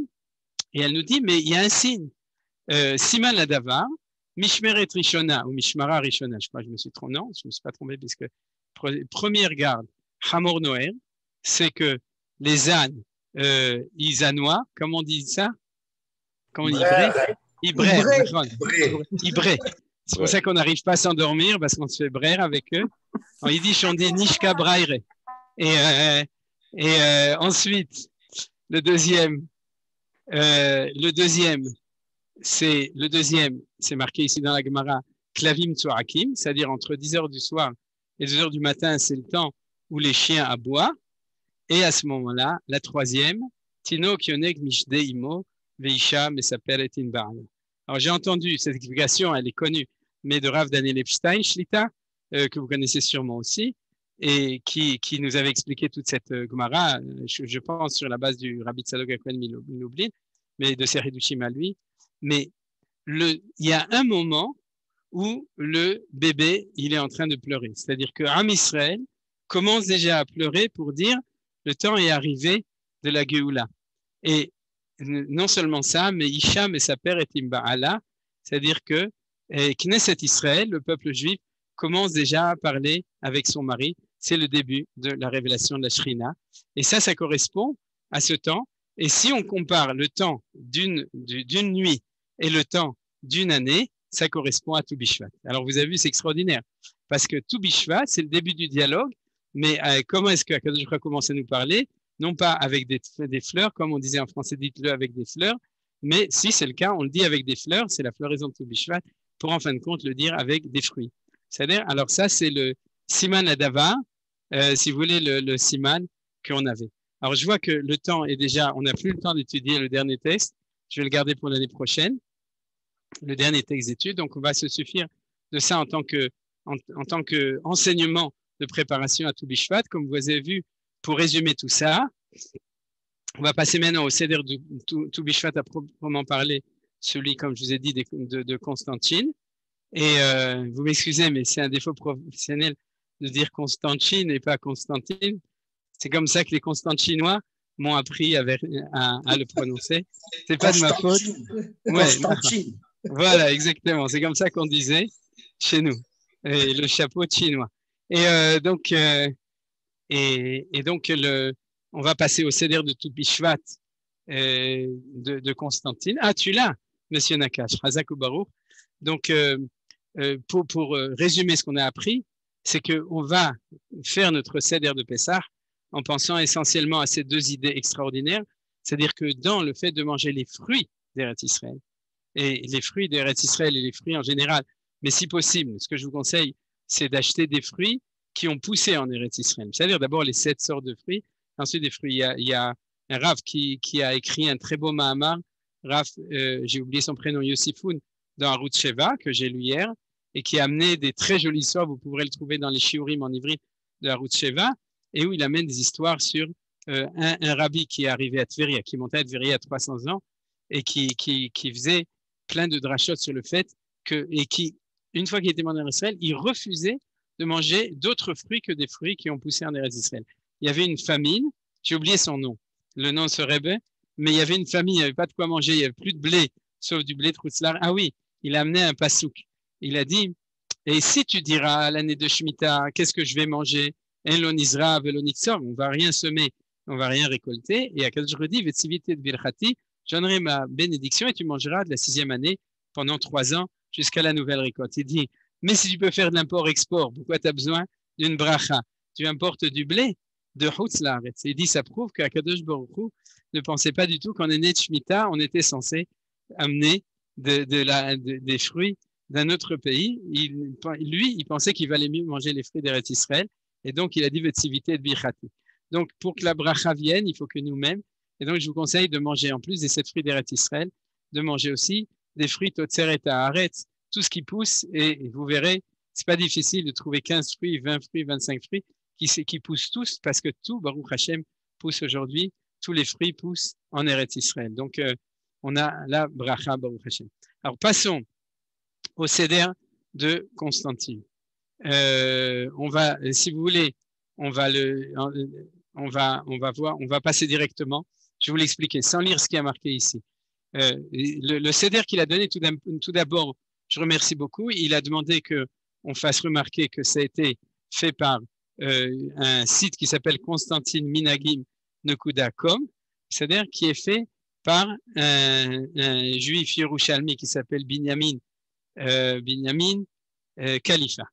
Et elle nous dit, mais il y a un signe. Siman Ladavar, Mishmeret Rishona, ou Mishmara Rishona, je crois que je me suis trompé, non, je ne me suis pas trompé, puisque première garde, Hamor Noer, c'est que les ânes, ils anoient, comment on dit ça? Comment on dit Ibré. C'est pour ça qu'on n'arrive pas à s'endormir, parce qu'on se fait brère avec eux. En yiddish, on dit Nishka Braire. Et ensuite, le deuxième, c'est marqué ici dans la Gemara, Klavim Tzorakim, c'est-à-dire entre 10 heures du soir et 2 heures du matin, c'est le temps où les chiens aboient. Et à ce moment-là, la troisième, Tino Kioneg Mishde Imo, Veisha Mesaperet Inbaal. Alors j'ai entendu cette explication, elle est connue, mais de Rav Daniel Epstein, Shlita, que vous connaissez sûrement aussi, et qui nous avait expliqué toute cette Gemara, je pense sur la base du Rabbi Tzadok Akwen Milublin, mais de ses Hidushim à lui. Mais il y a un moment où le bébé, il est en train de pleurer. C'est-à-dire que Am Israël commence déjà à pleurer pour dire le temps est arrivé de la Géoula. Et non seulement ça, mais Hicham et sa père est Imba'ala, c'est-à-dire que Knesset Israël, le peuple juif, commence déjà à parler avec son mari. C'est le début de la révélation de la Shrina. Et ça correspond à ce temps. Et si on compare le temps d'une nuit et le temps d'une année, ça correspond à Toubi Shvat. Alors vous avez vu, c'est extraordinaire. Parce que Toubi Shvat, c'est le début du dialogue. Mais comment est-ce que Akadosh Baruch Hu commence à nous parler? Non pas avec des fleurs, comme on disait en français, dites-le avec des fleurs, mais si c'est le cas, on le dit avec des fleurs, c'est la floraison de Toubi Shvat, pour en fin de compte le dire avec des fruits. C'est-à-dire, alors ça, c'est le Siman Adava, si vous voulez, le Siman qu'on avait. Alors je vois que le temps est déjà, on n'a plus le temps d'étudier le dernier texte, je vais le garder pour l'année prochaine, le dernier texte d'étude, donc on va se suffire de ça en tant que enseignement de préparation à Toubi Shvat. Comme vous avez vu, pour résumer tout ça, on va passer maintenant au Seder du Tou Bishvat à proprement parler, celui, comme je vous ai dit, de Constantine. Et vous m'excusez, mais c'est un défaut professionnel de dire Constantine et pas Constantine. C'est comme ça que les Constantinois m'ont appris à le prononcer. C'est pas de ma faute. Constantine. Voilà, exactement. C'est comme ça qu'on disait chez nous. Et le chapeau chinois. Et donc, on va passer au Seder de Tou Bishvat de Constantine. Ah, tu l'as, Monsieur Nakash, Hazak ou Baruch. Donc, pour résumer ce qu'on a appris, c'est qu'on va faire notre Seder de Pessah en pensant essentiellement à ces deux idées extraordinaires, c'est-à-dire que dans le fait de manger les fruits d'Eretz Israël, et les fruits d'Eretz Israël et les fruits en général, mais si possible, ce que je vous conseille, c'est d'acheter des fruits qui ont poussé en Eretz Israël. C'est-à-dire d'abord les 7 sortes de fruits, ensuite des fruits. Il y a un Rav qui a écrit un très beau Mahamar, Rav, j'ai oublié son prénom, Yossifoun, dans Arutz Sheva, que j'ai lu hier, et qui a amené des très jolies histoires, vous pourrez le trouver dans les Shiurim en ivrit de Arutz Sheva, et où il amène des histoires sur un rabbi qui est arrivé à Tveria, qui montait à Tveria à 300 ans, et qui faisait plein de drachot sur le fait et qui, une fois qu'il était mort en Israël, il refusait de manger d'autres fruits que des fruits qui ont poussé en Eretz Israël. Il y avait une famine, j'ai oublié son nom, le nom de ce rebbe, mais il y avait une famine, il n'y avait pas de quoi manger, il n'y avait plus de blé, sauf du blé de Routzlar. Ah oui, il a amené un pasouk. Il a dit, et si tu diras à l'année de Shemitah, qu'est-ce que je vais manger? Elon Isra, Velon Itzor, on ne va rien semer, on ne va rien récolter. Et à quel jour je dis, Vetsivité de Birchati, je donnerai ma bénédiction et tu mangeras de la 6e année pendant 3 ans jusqu'à la nouvelle récolte. Il dit, mais si tu peux faire de l'import-export, pourquoi tu as besoin d'une bracha? Tu importes du blé de Hutzlaretz. Il dit, ça prouve qu'Akadosh Baruch Hu ne pensait pas du tout qu'en année de Shemitah, on était censé amener des fruits d'un autre pays. Lui, il pensait qu'il valait mieux manger les fruits d'Eretz Israël. Et donc, il a dit Vetsivité de Bichati. Donc, pour que la bracha vienne, il faut que nous-mêmes, et donc je vous conseille de manger, en plus des 7 fruits d'Eretz Israël, de manger aussi des fruits Totzeret Haaretz, tout ce qui pousse, et vous verrez, c'est pas difficile de trouver 15 fruits, 20 fruits, 25 fruits qui poussent tous, parce que tout, Baruch Hashem, pousse aujourd'hui, tous les fruits poussent en Eretz Israël. Donc, on a la bracha Baruch Hashem. Alors, passons au Seder de Constantine. On va, si vous voulez, on va passer directement. Je vais vous l'expliquer sans lire ce qui a marqué ici. Le Seder qu'il a donné tout d'abord, je remercie beaucoup. Il a demandé qu'on fasse remarquer que ça a été fait par un site qui s'appelle Constantine Minagim Nekuda.com, c'est-à-dire qui est fait par un juif yerushalmi qui s'appelle Binyamin Khalifa.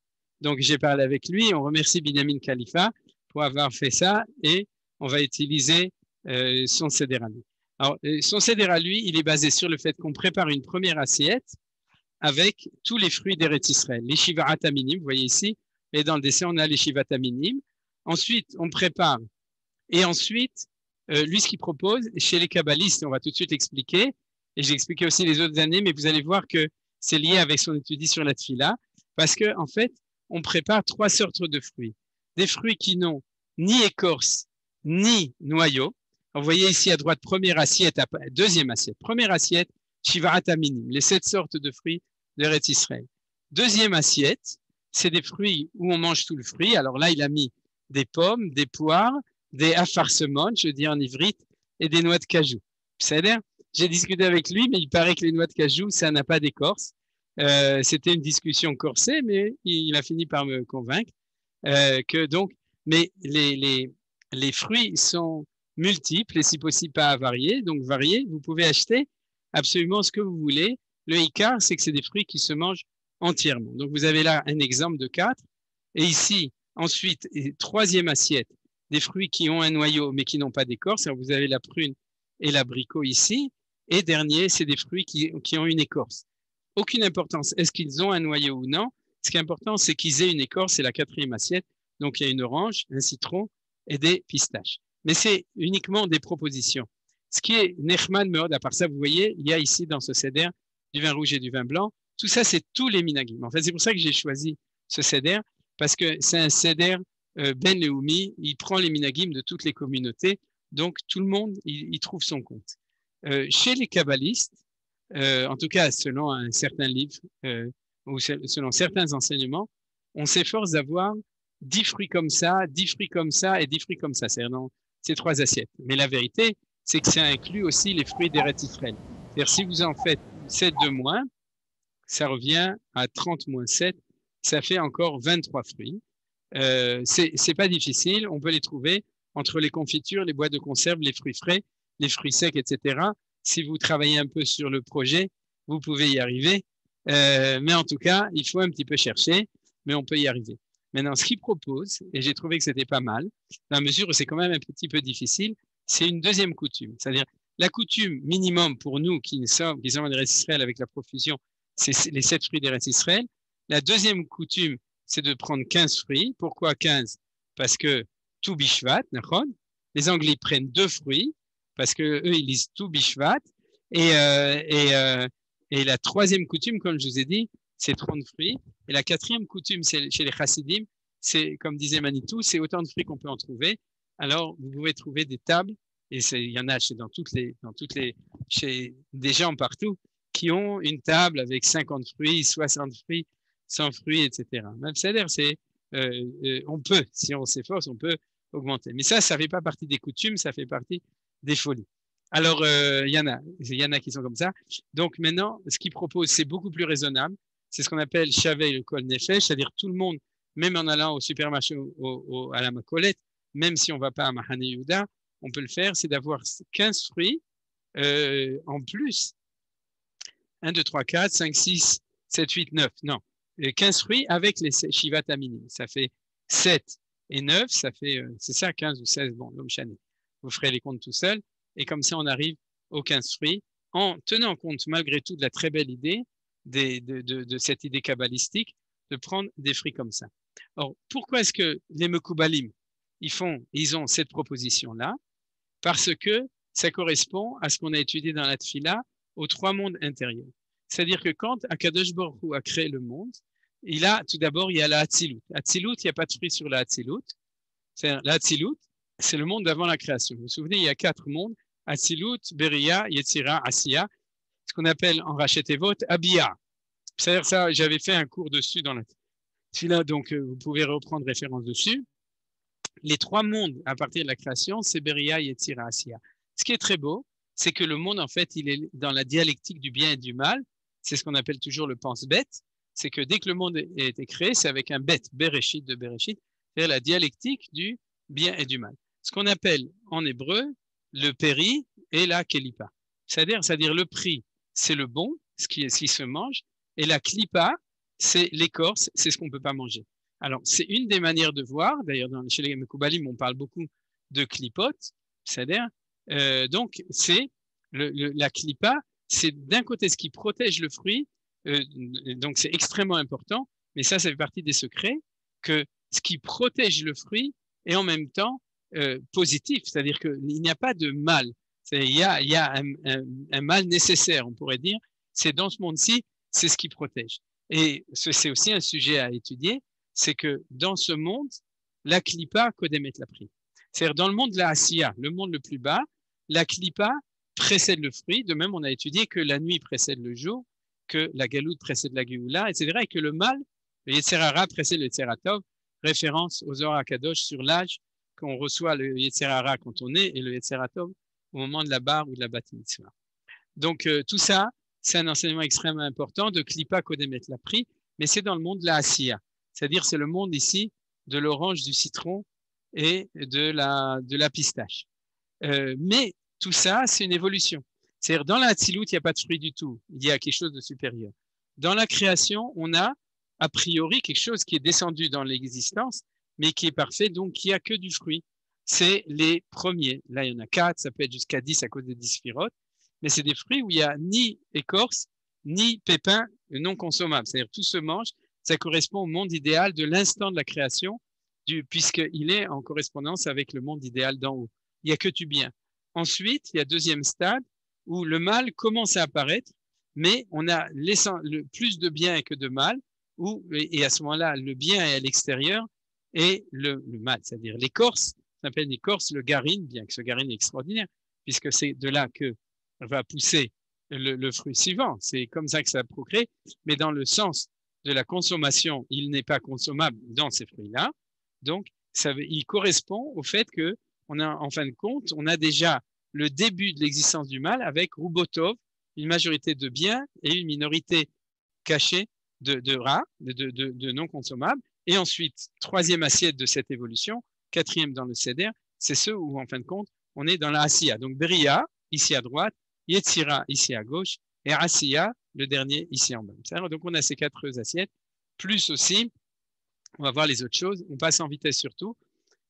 Donc j'ai parlé avec lui, on remercie Binyamin Khalifa pour avoir fait ça et on va utiliser son Seder à lui. Alors son Seder à lui, il est basé sur le fait qu'on prépare une première assiette avec tous les fruits d'Eretz Israël, les Shivat Aminim, vous voyez ici, et dans le dessin on a les Shivat Aminim. Ensuite on prépare et ensuite lui ce qu'il propose chez les kabbalistes, on va tout de suite expliquer, et j'ai expliqué aussi les autres années, mais vous allez voir que c'est lié avec son étude sur la tfila, parce que en fait on prépare 3 sortes de fruits. Des fruits qui n'ont ni écorce, ni noyau. Vous voyez ici à droite, première assiette, deuxième assiette. Première assiette, Shivat Aminim, les 7 sortes de fruits d'Eretz Israël. Deuxième assiette, c'est des fruits où on mange tout le fruit. Alors là, il a mis des pommes, des poires, des afarsemon, je dis en ivrite, et des noix de cajou. C'est-à-dire, j'ai discuté avec lui, mais il paraît que les noix de cajou, ça n'a pas d'écorce. C'était une discussion corsée, mais il a fini par me convaincre que donc, mais les fruits sont multiples et si possible pas variés. Donc variés, vous pouvez acheter absolument ce que vous voulez. Le Icar, c'est que c'est des fruits qui se mangent entièrement. Donc vous avez là un exemple de 4. Et ici, ensuite, troisième assiette, des fruits qui ont un noyau mais qui n'ont pas d'écorce. Alors vous avez la prune et l'abricot ici. Et dernier, c'est des fruits qui ont une écorce. Aucune importance. Est-ce qu'ils ont un noyau ou non? Ce qui est important, c'est qu'ils aient une écorce. C'est la 4e assiette. Donc, il y a une orange, un citron et des pistaches. Mais c'est uniquement des propositions. Ce qui est Nechman Meod, à part ça, vous voyez, il y a ici dans ce Seder du vin rouge et du vin blanc. Tout ça, c'est tous les minagim. En fait, c'est pour ça que j'ai choisi ce Seder, parce que c'est un Seder Ben Leumi, il prend les minagim de toutes les communautés, donc tout le monde il trouve son compte. Chez les kabbalistes, en tout cas selon un certain livre ou selon certains enseignements, on s'efforce d'avoir 10 fruits comme ça, 10 fruits comme ça et 10 fruits comme ça, c'est-à-dire dans ces 3 assiettes. Mais la vérité, c'est que ça inclut aussi les fruits d'Eretz Israël. C'est-à-dire si vous en faites 7 de moins, ça revient à 30 moins 7, ça fait encore 23 fruits. C'est pas difficile, on peut les trouver entre les confitures, les boîtes de conserve, les fruits frais, les fruits secs, etc. Si vous travaillez un peu sur le projet, vous pouvez y arriver. Mais en tout cas, il faut un petit peu chercher, mais on peut y arriver. Maintenant, ce qu'il propose, et j'ai trouvé que c'était pas mal, dans la mesure où c'est quand même un petit peu difficile, c'est une deuxième coutume. C'est-à-dire, la coutume minimum pour nous qui sommes d'Eretz Israël avec la profusion, c'est les 7 fruits d'Eretz Israël. La deuxième coutume, c'est de prendre 15 fruits. Pourquoi 15? Parce que tout bishvat, les Anglais prennent 2 fruits, parce que eux ils lisent tout bishvat. Et la troisième coutume, comme je vous ai dit, c'est 30 fruits. Et la quatrième coutume, c'est chez les chassidim, c'est, comme disait Manitou, c'est autant de fruits qu'on peut en trouver. Alors, vous pouvez trouver des tables, et il y en a chez des gens partout, qui ont une table avec 50 fruits, 60 fruits, 100 fruits, etc. Même c'est-à-dire, on peut, si on s'efforce, on peut augmenter. Mais ça fait pas partie des coutumes, ça fait partie des folies. Alors, il y en a qui sont comme ça. Donc maintenant, ce qu'ils proposent, c'est beaucoup plus raisonnable. C'est ce qu'on appelle Shavei le Kol Nefesh, c'est-à-dire tout le monde, même en allant au supermarché, à la Macolette, même si on ne va pas à Mahane Yehuda, on peut le faire, c'est d'avoir 15 fruits en plus. 1, 2, 3, 4, 5, 6, 7, 8, 9. Non, 15 fruits avec les Shivat Aminim. Ça fait 7 et 9, ça fait, c'est ça, 15 ou 16, bon, l'homme chané. Vous ferez les comptes tout seul. Et comme ça, on arrive aux 15 fruits, en tenant compte malgré tout de la très belle idée, de cette idée kabbalistique, de prendre des fruits comme ça. Alors, pourquoi est-ce que les Mekoubalim, ils ont cette proposition-là? Parce que ça correspond à ce qu'on a étudié dans la Tfila, aux 3 mondes intérieurs. C'est-à-dire que quand Akadosh Baruch Hu a créé le monde, tout d'abord, il y a la Hatzilut. Hatzilut, il n'y a pas de fruits sur la Hatzilut. C'est-à-dire, la Hatzilut, c'est le monde d'avant la création. Vous vous souvenez, il y a 4 mondes, Hatzilut, Beria, Yetzira, Asiya, ce qu'on appelle en Rachet Evot, Abia. C'est-à-dire ça, j'avais fait un cours dessus dans la Tfila, donc vous pouvez reprendre référence dessus. Les 3 mondes à partir de la création, c'est Beria, Yetzira, Asiya. Ce qui est très beau, c'est que le monde, en fait, il est dans la dialectique du bien et du mal. C'est ce qu'on appelle toujours le pense-bête. C'est que dès que le monde a été créé, c'est avec un bête, Bereshit de Bereshit, c'est-à-dire la dialectique du bien et du mal. Ce qu'on appelle en hébreu le péri et la kelipa. C'est-à-dire le prix, c'est le bon, ce qui se mange, et la klipa, c'est l'écorce, c'est ce qu'on ne peut pas manger. Alors, c'est une des manières de voir. D'ailleurs, chez les Mekoubalim, on parle beaucoup de klipot, c'est-à-dire donc, c'est la klipa, c'est d'un côté ce qui protège le fruit, donc c'est extrêmement important, mais ça fait partie des secrets, que ce qui protège le fruit est en même temps positif, c'est-à-dire qu'il n'y a pas de mal, il y a un mal nécessaire, on pourrait dire, c'est dans ce monde-ci, c'est ce qui protège. Et c'est aussi un sujet à étudier, c'est que dans ce monde, la klipa kodemet la pri. C'est-à-dire dans le monde de la asiya, le monde le plus bas, la klipa précède le fruit. De même, on a étudié que la nuit précède le jour, que la galoute précède la géoula, etc. Et que le mal, le Yetzer Hara précède le Yetzer Tov, référence aux Zohar HaKadosh sur l'âge qu'on reçoit le Yetzer Hara quand on est et le Yetzer Tov au moment de la bar ou de la bat mitzvah. Donc, tout ça, c'est un enseignement extrêmement important de klipa kodemet la pri, mais c'est dans le monde de la asiya. C'est-à-dire, c'est le monde ici de l'orange, du citron et de la pistache. Mais tout ça, c'est une évolution. C'est-à-dire, dans la Hatzilut, il n'y a pas de fruit du tout. Il y a quelque chose de supérieur. Dans la création, on a, a priori, quelque chose qui est descendu dans l'existence, mais qui est parfait, donc il n'y a que du fruit. C'est les premiers. Là, il y en a 4, ça peut être jusqu'à 10 à cause des 10 sphirotes, mais c'est des fruits où il n'y a ni écorce, ni pépins non consommables. C'est-à-dire, tout se mange. Ça correspond au monde idéal de l'instant de la création, puisqu'il est en correspondance avec le monde idéal d'en haut. Il n'y a que du bien. Ensuite, il y a deuxième stade où le mal commence à apparaître, mais on a plus de bien que de mal, et à ce moment-là, le bien est à l'extérieur et le mat, c'est-à-dire l'écorce, on appelle l'écorce le garine, bien que ce garine est extraordinaire, puisque c'est de là que va pousser le fruit suivant. C'est comme ça que ça procrée, mais dans le sens de la consommation, il n'est pas consommable dans ces fruits-là. Donc, il correspond au fait que en fin de compte, on a déjà le début de l'existence du mal avec Roubotov, une majorité de biens et une minorité cachée de rats, de non consommables. Et ensuite, troisième assiette de cette évolution, quatrième dans le Seder, c'est ceux où, en fin de compte, on est dans la Asiya. Donc, Beria, ici à droite, Yetzira, ici à gauche, et Asiya, le dernier, ici en bas. Donc, on a ces quatre assiettes, plus aussi, on va voir les autres choses. On passe en vitesse surtout.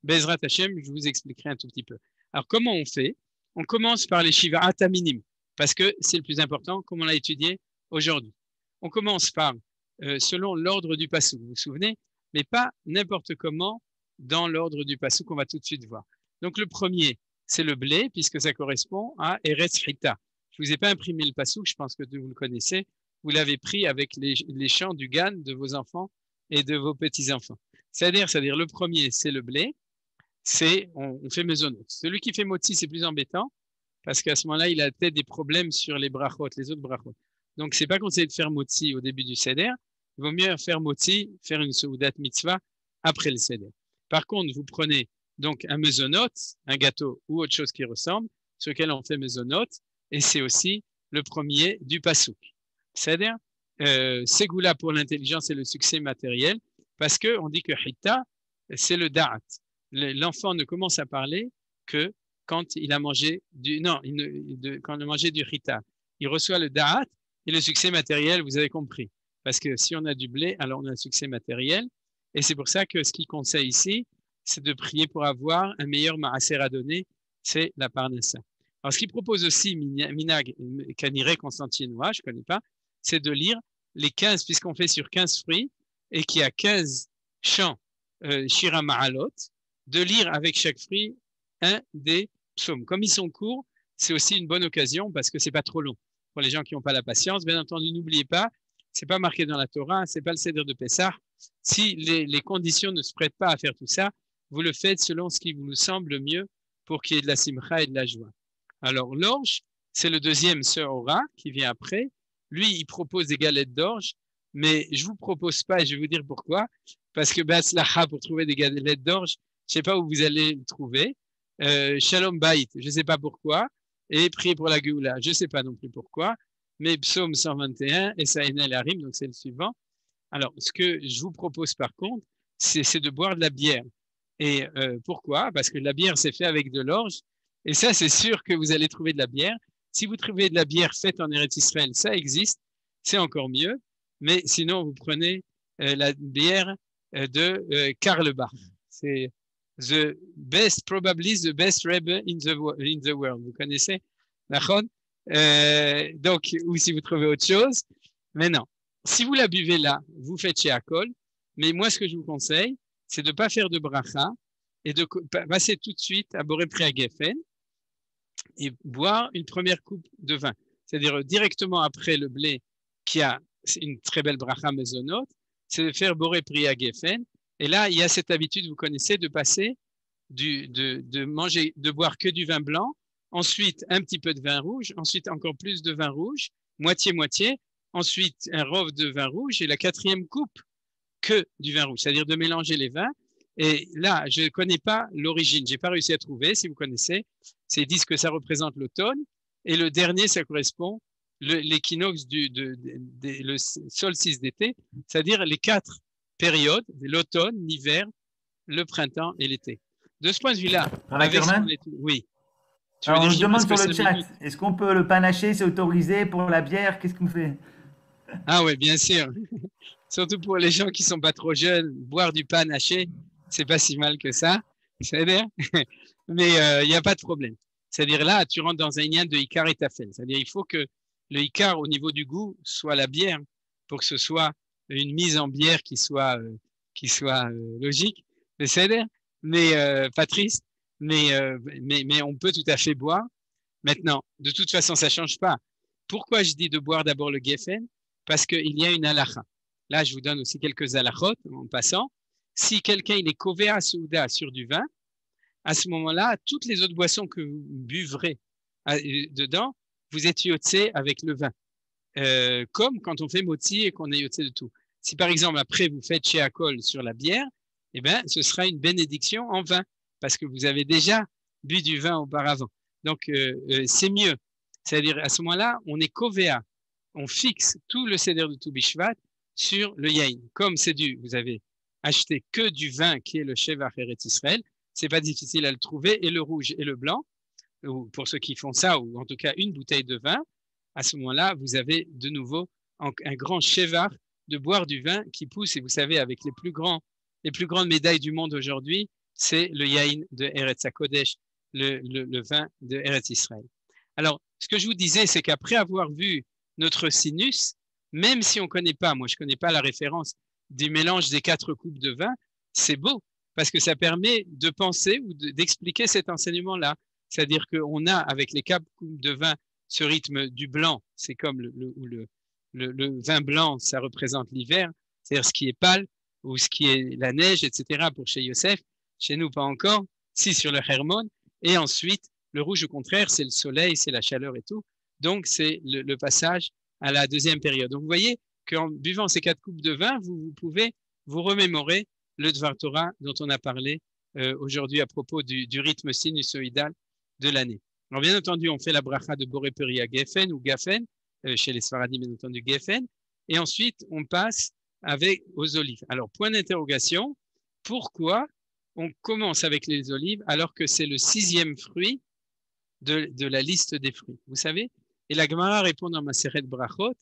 Bezrat Hashem, je vous expliquerai un tout petit peu. Alors, comment on fait? On commence par les Shiva Minim, parce que c'est le plus important, comme on l'a étudié aujourd'hui. On commence par, selon l'ordre du passou, vous vous souvenez, mais pas n'importe comment dans l'ordre du passou qu'on va tout de suite voir. Donc, le premier, c'est le blé, puisque ça correspond à Eretz Rita. Je ne vous ai pas imprimé le passou, je pense que vous le connaissez. Vous l'avez pris avec les chants du Gan de vos enfants et de vos petits-enfants. C'est-à-dire, le premier, c'est le blé. On fait mezonot. Celui qui fait motzi, c'est plus embêtant parce qu'à ce moment-là, il a peut-être des problèmes sur les brachot, les autres brachot. Donc, c'est pas conseillé de faire motzi au début du seder. Il vaut mieux faire motzi, faire une seudat mitzvah après le seder. Par contre, vous prenez donc un mezonot, un gâteau ou autre chose qui ressemble, sur lequel on fait mezonot, et c'est aussi le premier du pasouk. C'est-à-dire, Ségoula pour l'intelligence et le succès matériel, parce qu'on dit que Hita, c'est le da'at. L'enfant ne commence à parler que quand il a mangé quand il a mangé du Hita. Il reçoit le da'at et le succès matériel, vous avez compris. Parce que si on a du blé, alors on a un succès matériel. Et c'est pour ça que ce qu'il conseille ici, c'est de prier pour avoir un meilleur ma'aser à donner, c'est la parnassa. Alors, ce qu'il propose aussi, Minag Kanire Constantinois, je ne connais pas, c'est de lire les 15, puisqu'on fait sur 15 fruits, et qu'il y a 15 chants Shira Ma'alot, de lire avec chaque fruit un des psaumes. Comme ils sont courts, c'est aussi une bonne occasion, parce que ce n'est pas trop long. Pour les gens qui n'ont pas la patience, bien entendu, n'oubliez pas, ce n'est pas marqué dans la Torah, ce n'est pas le Seder de Pessah. Si les conditions ne se prêtent pas à faire tout ça, vous le faites selon ce qui vous semble mieux pour qu'il y ait de la simcha et de la joie. Alors, l'orge, c'est le deuxième Seora qui vient après. Lui, il propose des galettes d'orge, mais je ne vous propose pas, et je vais vous dire pourquoi, parce que Be'atzlacha, pour trouver des galettes d'orge, je ne sais pas où vous allez le trouver. Shalom Bait, je ne sais pas pourquoi. Et prier pour la Géoula, je ne sais pas non plus pourquoi. Mais Psaume 121, et Saïnel Harim, donc c'est le suivant. Alors, ce que je vous propose par contre, c'est de boire de la bière. Et pourquoi? Parce que la bière, c'est fait avec de l'orge. Et ça, c'est sûr que vous allez trouver de la bière. Si vous trouvez de la bière faite en Eretz Israël, ça existe, c'est encore mieux. Mais sinon, vous prenez la bière de Karl Bach. C'est probably the best Rebbe in the world. Vous connaissez? Donc, ou si vous trouvez autre chose. Mais non. Si vous la buvez là, vous faites chez Akol. Mais moi, ce que je vous conseille, c'est de ne pas faire de bracha et de passer tout de suite à Boré Pri Geffen et boire une première coupe de vin. C'est-à-dire directement après le blé qui a une très belle bracha mezonot, c'est de faire Boré Pri Geffen. Et là, il y a cette habitude, vous connaissez, de passer de boire que du vin blanc, ensuite un petit peu de vin rouge, ensuite encore plus de vin rouge, moitié-moitié, ensuite un rove de vin rouge et la quatrième coupe que du vin rouge, c'est-à-dire de mélanger les vins. Et là, je ne connais pas l'origine, je n'ai pas réussi à trouver, si vous connaissez, ils disent que ça représente l'automne, et le dernier, ça correspond l'équinoxe le solstice d'été, c'est-à-dire les 4 périodes, l'automne, l'hiver, le printemps et l'été. De ce point de vue-là, oui. Alors, on nous demande sur le chat, est-ce qu'on peut le panaché, c'est autorisé pour la bière? Qu'est-ce qu'on fait? Ah oui, bien sûr. Surtout pour les gens qui ne sont pas trop jeunes, boire du panaché, c'est pas si mal que ça. C'est-à-dire, mais il n'y a pas de problème. C'est-à-dire là, tu rentres dans un lien de Icar et Tafel. C'est-à-dire il faut que le Icar, au niveau du goût, soit la bière pour que ce soit une mise en bière qui soit logique. C'est-à-dire, mais pas triste. Mais on peut tout à fait boire. Maintenant, de toute façon, ça ne change pas. Pourquoi je dis de boire d'abord le Geffen? Parce qu'il y a une halakha. Là, je vous donne aussi quelques halakhot en passant. si quelqu'un il est Kovea Souda sur du vin, à ce moment-là, toutes les autres boissons que vous buvrez dedans, vous êtes yotzé avec le vin. Comme quand on fait moti et qu'on est yotzé de tout. Si par exemple après vous faites sheakol sur la bière, eh ben, ce sera une bénédiction en vin parce que vous avez déjà bu du vin auparavant. Donc c'est mieux. C'est-à-dire à ce moment-là, on est kovea, on fixe tout le seder de Tu Bishvat sur le yain. Comme c'est vous avez acheté que du vin qui est le Shevach Eretz Israël, c'est pas difficile à le trouver, et le rouge et le blanc, ou pour ceux qui font ça, ou en tout cas une bouteille de vin, à ce moment-là, vous avez de nouveau un grand Shevach de boire du vin qui pousse, et vous savez, avec les plus grandes médailles du monde aujourd'hui, c'est le yain de Eretz HaKodesh, le vin de Eretz Israël. Alors, ce que je vous disais, c'est qu'après avoir vu notre sinus, même si on ne connaît pas, moi je ne connais pas la référence du mélange des 4 coupes de vin, c'est beau, parce que ça permet de penser ou d'expliquer cet enseignement-là. C'est-à-dire qu'on a, avec les 4 coupes de vin, ce rythme du blanc, c'est comme le vin blanc, ça représente l'hiver, c'est-à-dire ce qui est pâle, ou ce qui est la neige, etc. pour chez Yosef, chez nous pas encore, si sur le Hermon, et ensuite, le rouge au contraire, c'est le soleil, c'est la chaleur et tout, donc c'est le passage à la deuxième période. Donc vous voyez qu'en buvant ces 4 coupes de vin, vous pouvez vous remémorer le Dvar Torah dont on a parlé aujourd'hui à propos du rythme sinusoïdal de l'année. Alors bien entendu, on fait la bracha de Boré Peri à Geffen ou Gaffen, chez les Sfaradim bien entendu Geffen, et ensuite on passe aux olives. Alors point d'interrogation, pourquoi on commence avec les olives alors que c'est le 6e fruit de la liste des fruits? Vous savez? Et la Gemara répond dans Maseret Brachot,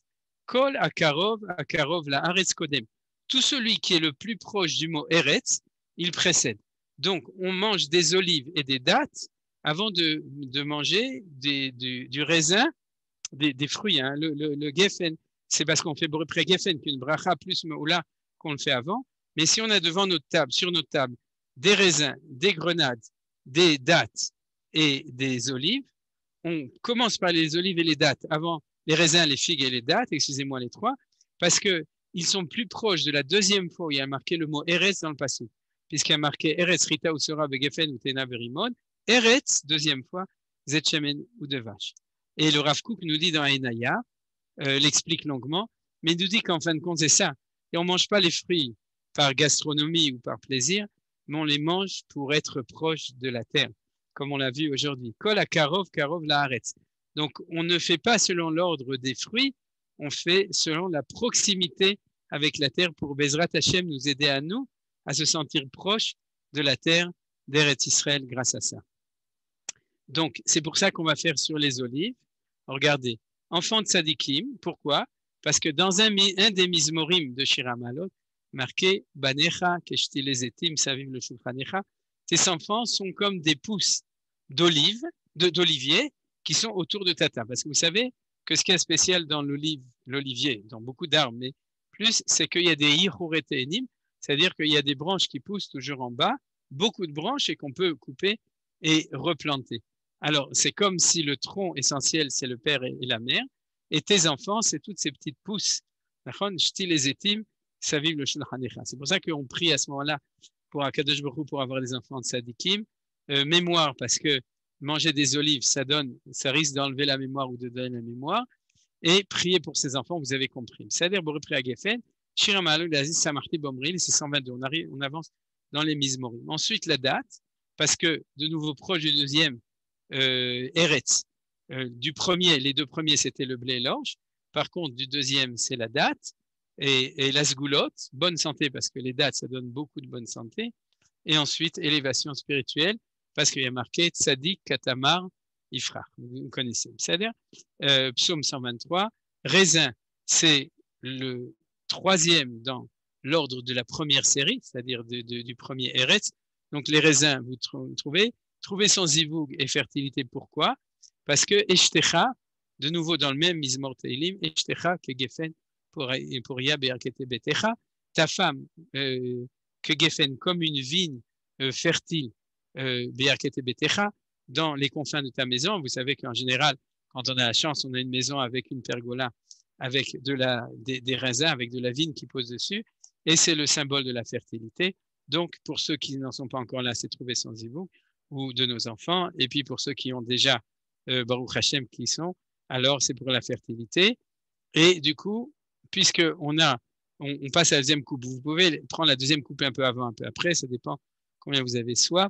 Kol akarov la Aretz Kodem. Tout celui qui est le plus proche du mot Eretz, il précède. Donc, on mange des olives et des dattes avant de manger du raisin, des fruits. Hein. Le geffen, c'est parce qu'on fait près geffen qu'une bracha plus meoula qu'on le fait avant. Mais si on a devant notre table, sur notre table, des raisins, des grenades, des dattes et des olives, on commence par les olives et les dattes avant les raisins, les figues et les dattes, excusez-moi les 3, parce qu'ils sont plus proches de la deuxième fois où il y a marqué le mot Eretz dans le passage, puisqu'il y a marqué Eretz Rita ou Sora Begefen ou Tena Verimon, Eretz, deuxième fois, Zetchemen ou de vache. Et le Rav Kook nous dit dans Aïnaya, l'explique longuement, mais il nous dit qu'en fin de compte, c'est ça. Et on ne mange pas les fruits par gastronomie ou par plaisir, mais on les mange pour être proche de la terre, comme on l'a vu aujourd'hui. Kol akarov la haaretz. Donc, on ne fait pas selon l'ordre des fruits, on fait selon la proximité avec la terre pour Bezrat Hashem nous aider à nous à se sentir proche de la terre d'Eretz Israël grâce à ça. Donc, c'est pour ça qu'on va faire sur les olives. Regardez, enfant de Tzadikim, pourquoi? Parce que dans un des Mizmorim de Shir HaMa'alot, marqué Banecha, Keshti Lezetim, Saviv le Shulchanecha, tes enfants sont comme des pousses d'olivier qui sont autour de ta table. Parce que vous savez que ce qui est spécial dans l'olivier, dans beaucoup d'arbres, mais plus, c'est qu'il y a des hiruretenim, c'est-à-dire qu'il y a des branches qui poussent toujours en bas, beaucoup de branches et qu'on peut couper et replanter. Alors, c'est comme si le tronc essentiel, c'est le père et la mère, et tes enfants, c'est toutes ces petites pousses. C'est pour ça qu'on prie à ce moment-là pour Akadosh Baruch Hu pour avoir des enfants de Sadikim. Mémoire, parce que manger des olives, ça risque d'enlever la mémoire ou de donner la mémoire. Et prier pour ses enfants, vous avez compris. C'est-à-dire, Boré Pri Agefen, Shir HaMa'alot, Aziz Samarti Bomril, c'est 122. On avance dans les Mizmorim. Ensuite, la date, parce que de nouveau proche du deuxième, Eretz. Du premier, les 2 premiers, c'était le blé et l'orge. Par contre, du deuxième, c'est la date et la sgoulotte, bonne santé, parce que les dates, ça donne beaucoup de bonne santé. Et ensuite, élévation spirituelle, parce qu'il y a marqué Tzadik, Katamar, Ifrach. Vous connaissez. C'est-à-dire, psaume 123, raisin, c'est le 3e dans l'ordre de la première série, c'est-à-dire du premier Eretz. Donc, les raisins, vous trouvez son zivoug et fertilité. Pourquoi? Parce que Eshtecha, de nouveau dans le même Mizmor Teilim, Eshtecha que Geffen pour Ya Be'arkete Betecha, ta femme que Geffen comme une vigne fertile, Be'arkete Betecha, dans les confins de ta maison. Vous savez qu'en général, quand on a la chance, on a une maison avec une pergola, avec des raisins, avec de la vigne qui pose dessus, et c'est le symbole de la fertilité. Donc, pour ceux qui n'en sont pas encore là, c'est trouvé sans zibouk, ou de nos enfants. Et puis, pour ceux qui ont déjà Baruch Hashem qui sont, alors c'est pour la fertilité. Et du coup, puisqu'on on passe à la deuxième coupe, vous pouvez prendre la deuxième coupe un peu avant, un peu après, ça dépend combien vous avez soif.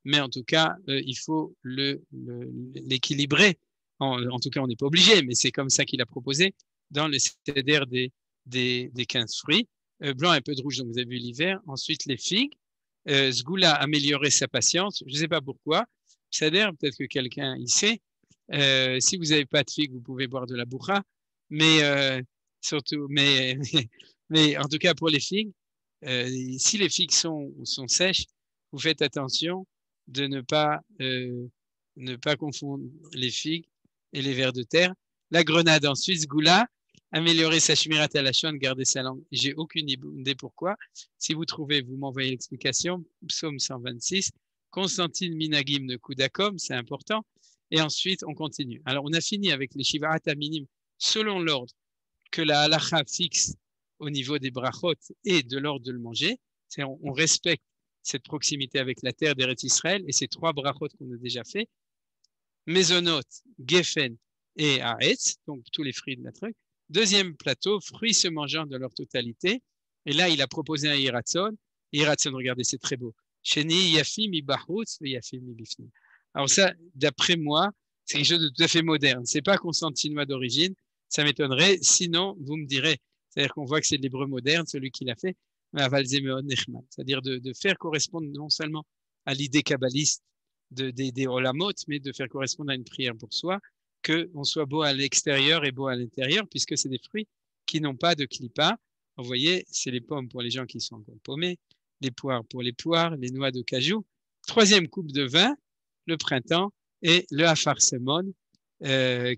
Mais en tout cas, il faut l'équilibrer. En tout cas, on n'est pas obligé, mais c'est comme ça qu'il a proposé dans le seder des 15 fruits. Blanc et un peu de rouge, donc vous avez vu l'hiver. Ensuite, les figues. Sgoula améliorer sa patience. Je ne sais pas pourquoi. Seder, peut-être que quelqu'un y sait. Si vous n'avez pas de figues, vous pouvez boire de la bourra. Mais surtout, mais en tout cas pour les figues, si les figues sont sèches, vous faites attention de ne pas confondre les figues et les vers de terre. La grenade ensuite, Sgoula, améliorer sa shmirat halachon, garder sa langue. J'ai aucune idée pourquoi. Si vous trouvez, vous m'envoyez l'explication. Psaume 126. Constantine Minagim de Kudakom, c'est important. Et ensuite, on continue. Alors, on a fini avec les Shivarat Aminim selon l'ordre que la halacha fixe au niveau des brachot et de l'ordre de le manger. C'est-à-dire, on respecte cette proximité avec la terre d'Eretz Israël et ces 3 brachot qu'on a déjà fait. Mezonot, Geffen et Haaretz, donc tous les fruits de la truc. Deuxième plateau, fruits se mangeant de leur totalité. Et là, il a proposé un Yiratzon. Yiratzon, regardez, c'est très beau. Sheni Yafim Ibahutz ve Yafim Ibifnim. Alors ça, d'après moi, c'est quelque chose de tout à fait moderne. C'est pas constantinois d'origine. Ça m'étonnerait. Sinon, vous me direz. C'est-à-dire qu'on voit que c'est de l'hébreu moderne, celui qui l'a fait. C'est-à-dire de faire correspondre non seulement à l'idée kabbaliste des olamot, mais de faire correspondre à une prière pour soi, qu'on soit beau à l'extérieur et beau à l'intérieur, puisque c'est des fruits qui n'ont pas de clipa. Vous voyez, c'est les pommes pour les gens qui sont encore paumés, les poires pour les poires, les noix de cajou. Troisième coupe de vin, le printemps, et le hafarsemon,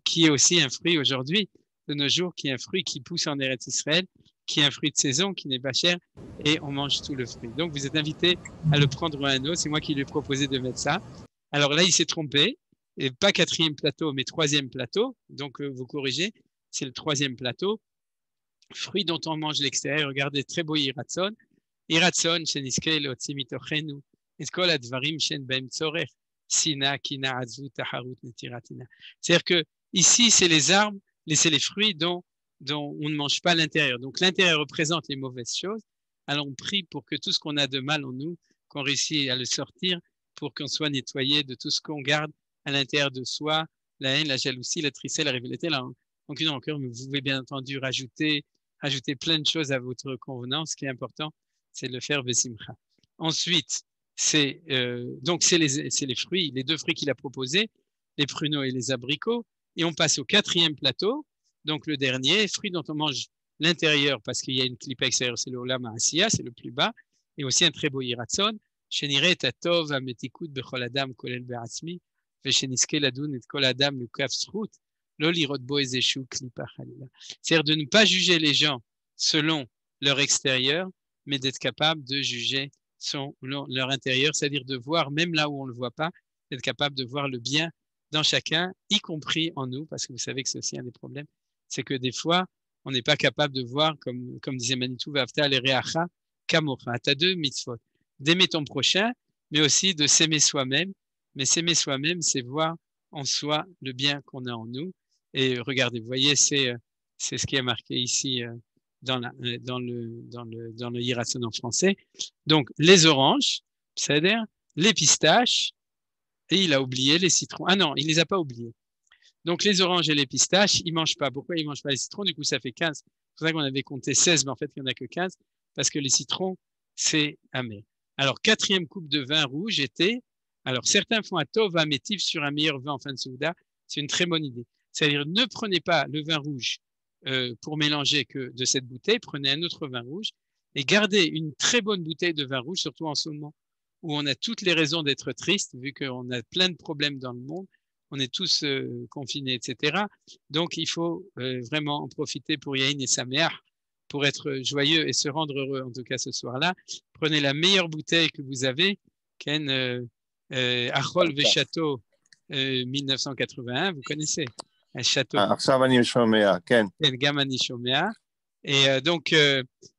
qui est aussi un fruit aujourd'hui, de nos jours, qui est un fruit qui pousse en Eretz Israël, qui est un fruit de saison, qui n'est pas cher, et on mange tout le fruit. Donc, vous êtes invité à le prendre à un autre. C'est moi qui lui ai proposé de mettre ça. Alors là, il s'est trompé. Et pas 4e plateau, mais 3e plateau. Donc, vous corrigez. C'est le 3e plateau. Fruit dont on mange l'extérieur. Regardez, très beau Yiratzon. Yiratzon, sheniske leotzi mitochenu, et kol advarim shen behem tzorech, sina, kina, azvu, taharut, netiratina. C'est-à-dire que ici, c'est les arbres, c'est les fruits dont on ne mange pas à l'intérieur. Donc, l'intérieur représente les mauvaises choses. Alors, on prie pour que tout ce qu'on a de mal en nous, qu'on réussisse à le sortir, pour qu'on soit nettoyé de tout ce qu'on garde à l'intérieur de soi, la haine, la jalousie, la tristesse, la rivalité, la rancune en cœur. Mais vous pouvez bien entendu rajouter plein de choses à votre convenance. Ce qui est important, c'est de le faire besimcha. Ensuite, donc c'est les fruits, les 2 fruits qu'il a proposés, les pruneaux et les abricots. Et on passe au 4e plateau. Donc, le dernier, fruit dont on mange l'intérieur parce qu'il y a une clipa extérieure, c'est le olam ha'asiya, c'est le plus bas, et aussi un très beau yiratzon. Shenire tatov ametikut bechol adam kolel be'atzmi, vesheniske ladun et kol adam lukav zchut, lo lirot bo ezeshu klipa chalila. C'est-à-dire de ne pas juger les gens selon leur extérieur, mais d'être capable de juger leur intérieur, c'est-à-dire de voir, même là où on ne le voit pas, d'être capable de voir le bien dans chacun, y compris en nous, parce que vous savez que c'est aussi un des problèmes, c'est que des fois, on n'est pas capable de voir, comme disait Manitou, Vavta le reacha kamocha. Tu as 2 mitzvot. D'aimer ton prochain, mais aussi de s'aimer soi-même. Mais s'aimer soi-même, c'est voir en soi le bien qu'on a en nous. Et regardez, vous voyez, c'est ce qui est marqué ici dans le Yiratzon en français. Donc, les oranges, c'est-à-dire les pistaches, et il a oublié les citrons. Ah non, il ne les a pas oubliés. Donc, les oranges et les pistaches, ils ne mangent pas. Pourquoi ils ne mangent pas les citrons? Du coup, ça fait 15. C'est pour ça qu'on avait compté 16, mais en fait, il n'y en a que 15, parce que les citrons, c'est amer. Alors, 4e coupe de vin rouge était, alors certains font un tov amétif sur un meilleur vin en fin de souda. C'est une très bonne idée. C'est-à-dire, ne prenez pas le vin rouge pour mélanger que de cette bouteille, prenez un autre vin rouge et gardez une très bonne bouteille de vin rouge, surtout en ce moment où on a toutes les raisons d'être triste, vu qu'on a plein de problèmes dans le monde. On est tous confinés, etc. Donc, il faut vraiment en profiter pour Yahin et Sameach, pour être joyeux et se rendre heureux, en tout cas ce soir-là. Prenez la meilleure bouteille que vous avez, Ken Achol Véchateau 1981, vous connaissez, un château. Ken Gamani Shomea. Et donc,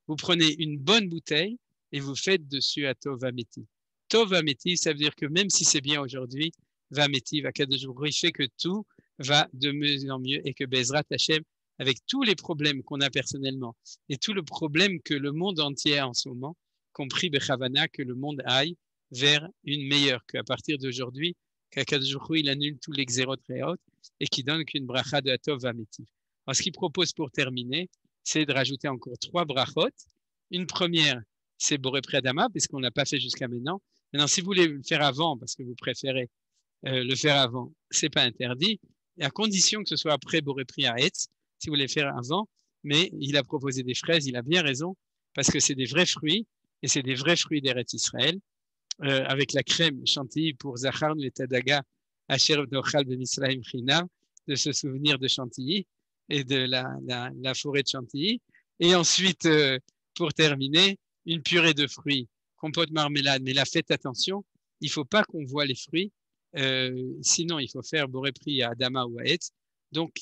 vous prenez une bonne bouteille et vous faites dessus à Tov Ameti. Tov Ameti, ça veut dire que même si c'est bien aujourd'hui, Vameti, Vakadosh Baruch Hu, il fait que tout va de mieux en mieux et que Bezrat Hashem, avec tous les problèmes qu'on a personnellement et tout le problème que le monde entier a en ce moment, compris Bechavana, que le monde aille vers une meilleure, qu'à partir d'aujourd'hui, qu'Akadosh Baruch Hu, il annule tous les xérot très hautes et qui donne qu'une bracha de Atov Vameti. Alors, ce qu'il propose pour terminer, c'est de rajouter encore 3 brachot. Une première, c'est Boré Priadama, puisqu'on n'a pas fait jusqu'à maintenant. Maintenant, si vous voulez le faire avant, parce que vous préférez le faire avant, c'est pas interdit, à condition que ce soit après Boré Priaetz, si vous voulez le faire avant, mais il a proposé des fraises, il a bien raison, parce que c'est des vrais fruits, et c'est des vrais fruits d'Eretz Israël, avec la crème chantilly pour Zachar et Tadaga, Asher Nochal Ben Israël Chinam, de se souvenir de Chantilly et de la forêt de Chantilly. Et ensuite, pour terminer, une purée de fruits, compote marmelade. Mais là, faites attention, il ne faut pas qu'on voit les fruits, sinon il faut faire Boré Pri à Adama ou à Etz. Donc,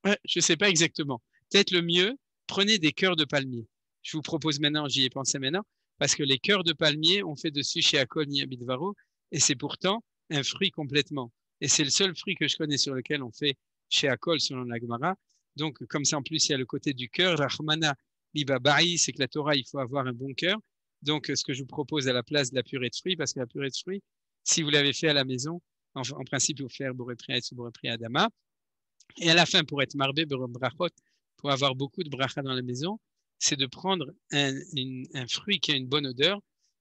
je ne sais pas exactement. Peut-être le mieux, prenez des cœurs de palmier. Je vous propose maintenant, j'y ai pensé maintenant, parce que les cœurs de palmier, on fait dessus chez Akol Niabidvaro, et c'est pourtant un fruit complètement. Et c'est le seul fruit que je connais sur lequel on fait chez Akol, selon la Gemara. Donc, comme ça, en plus, il y a le côté du cœur. Rahmana Libaba'i, c'est que la Torah, il faut avoir un bon cœur. Donc, ce que je vous propose à la place de la purée de fruits, parce que la purée de fruits, si vous l'avez fait à la maison, en principe, il faut faire Boré Priaetz ou Boré Pri Adama. Et à la fin, pour être marbé, brachot, pour avoir beaucoup de bracha dans la maison, c'est de prendre un fruit qui a une bonne odeur.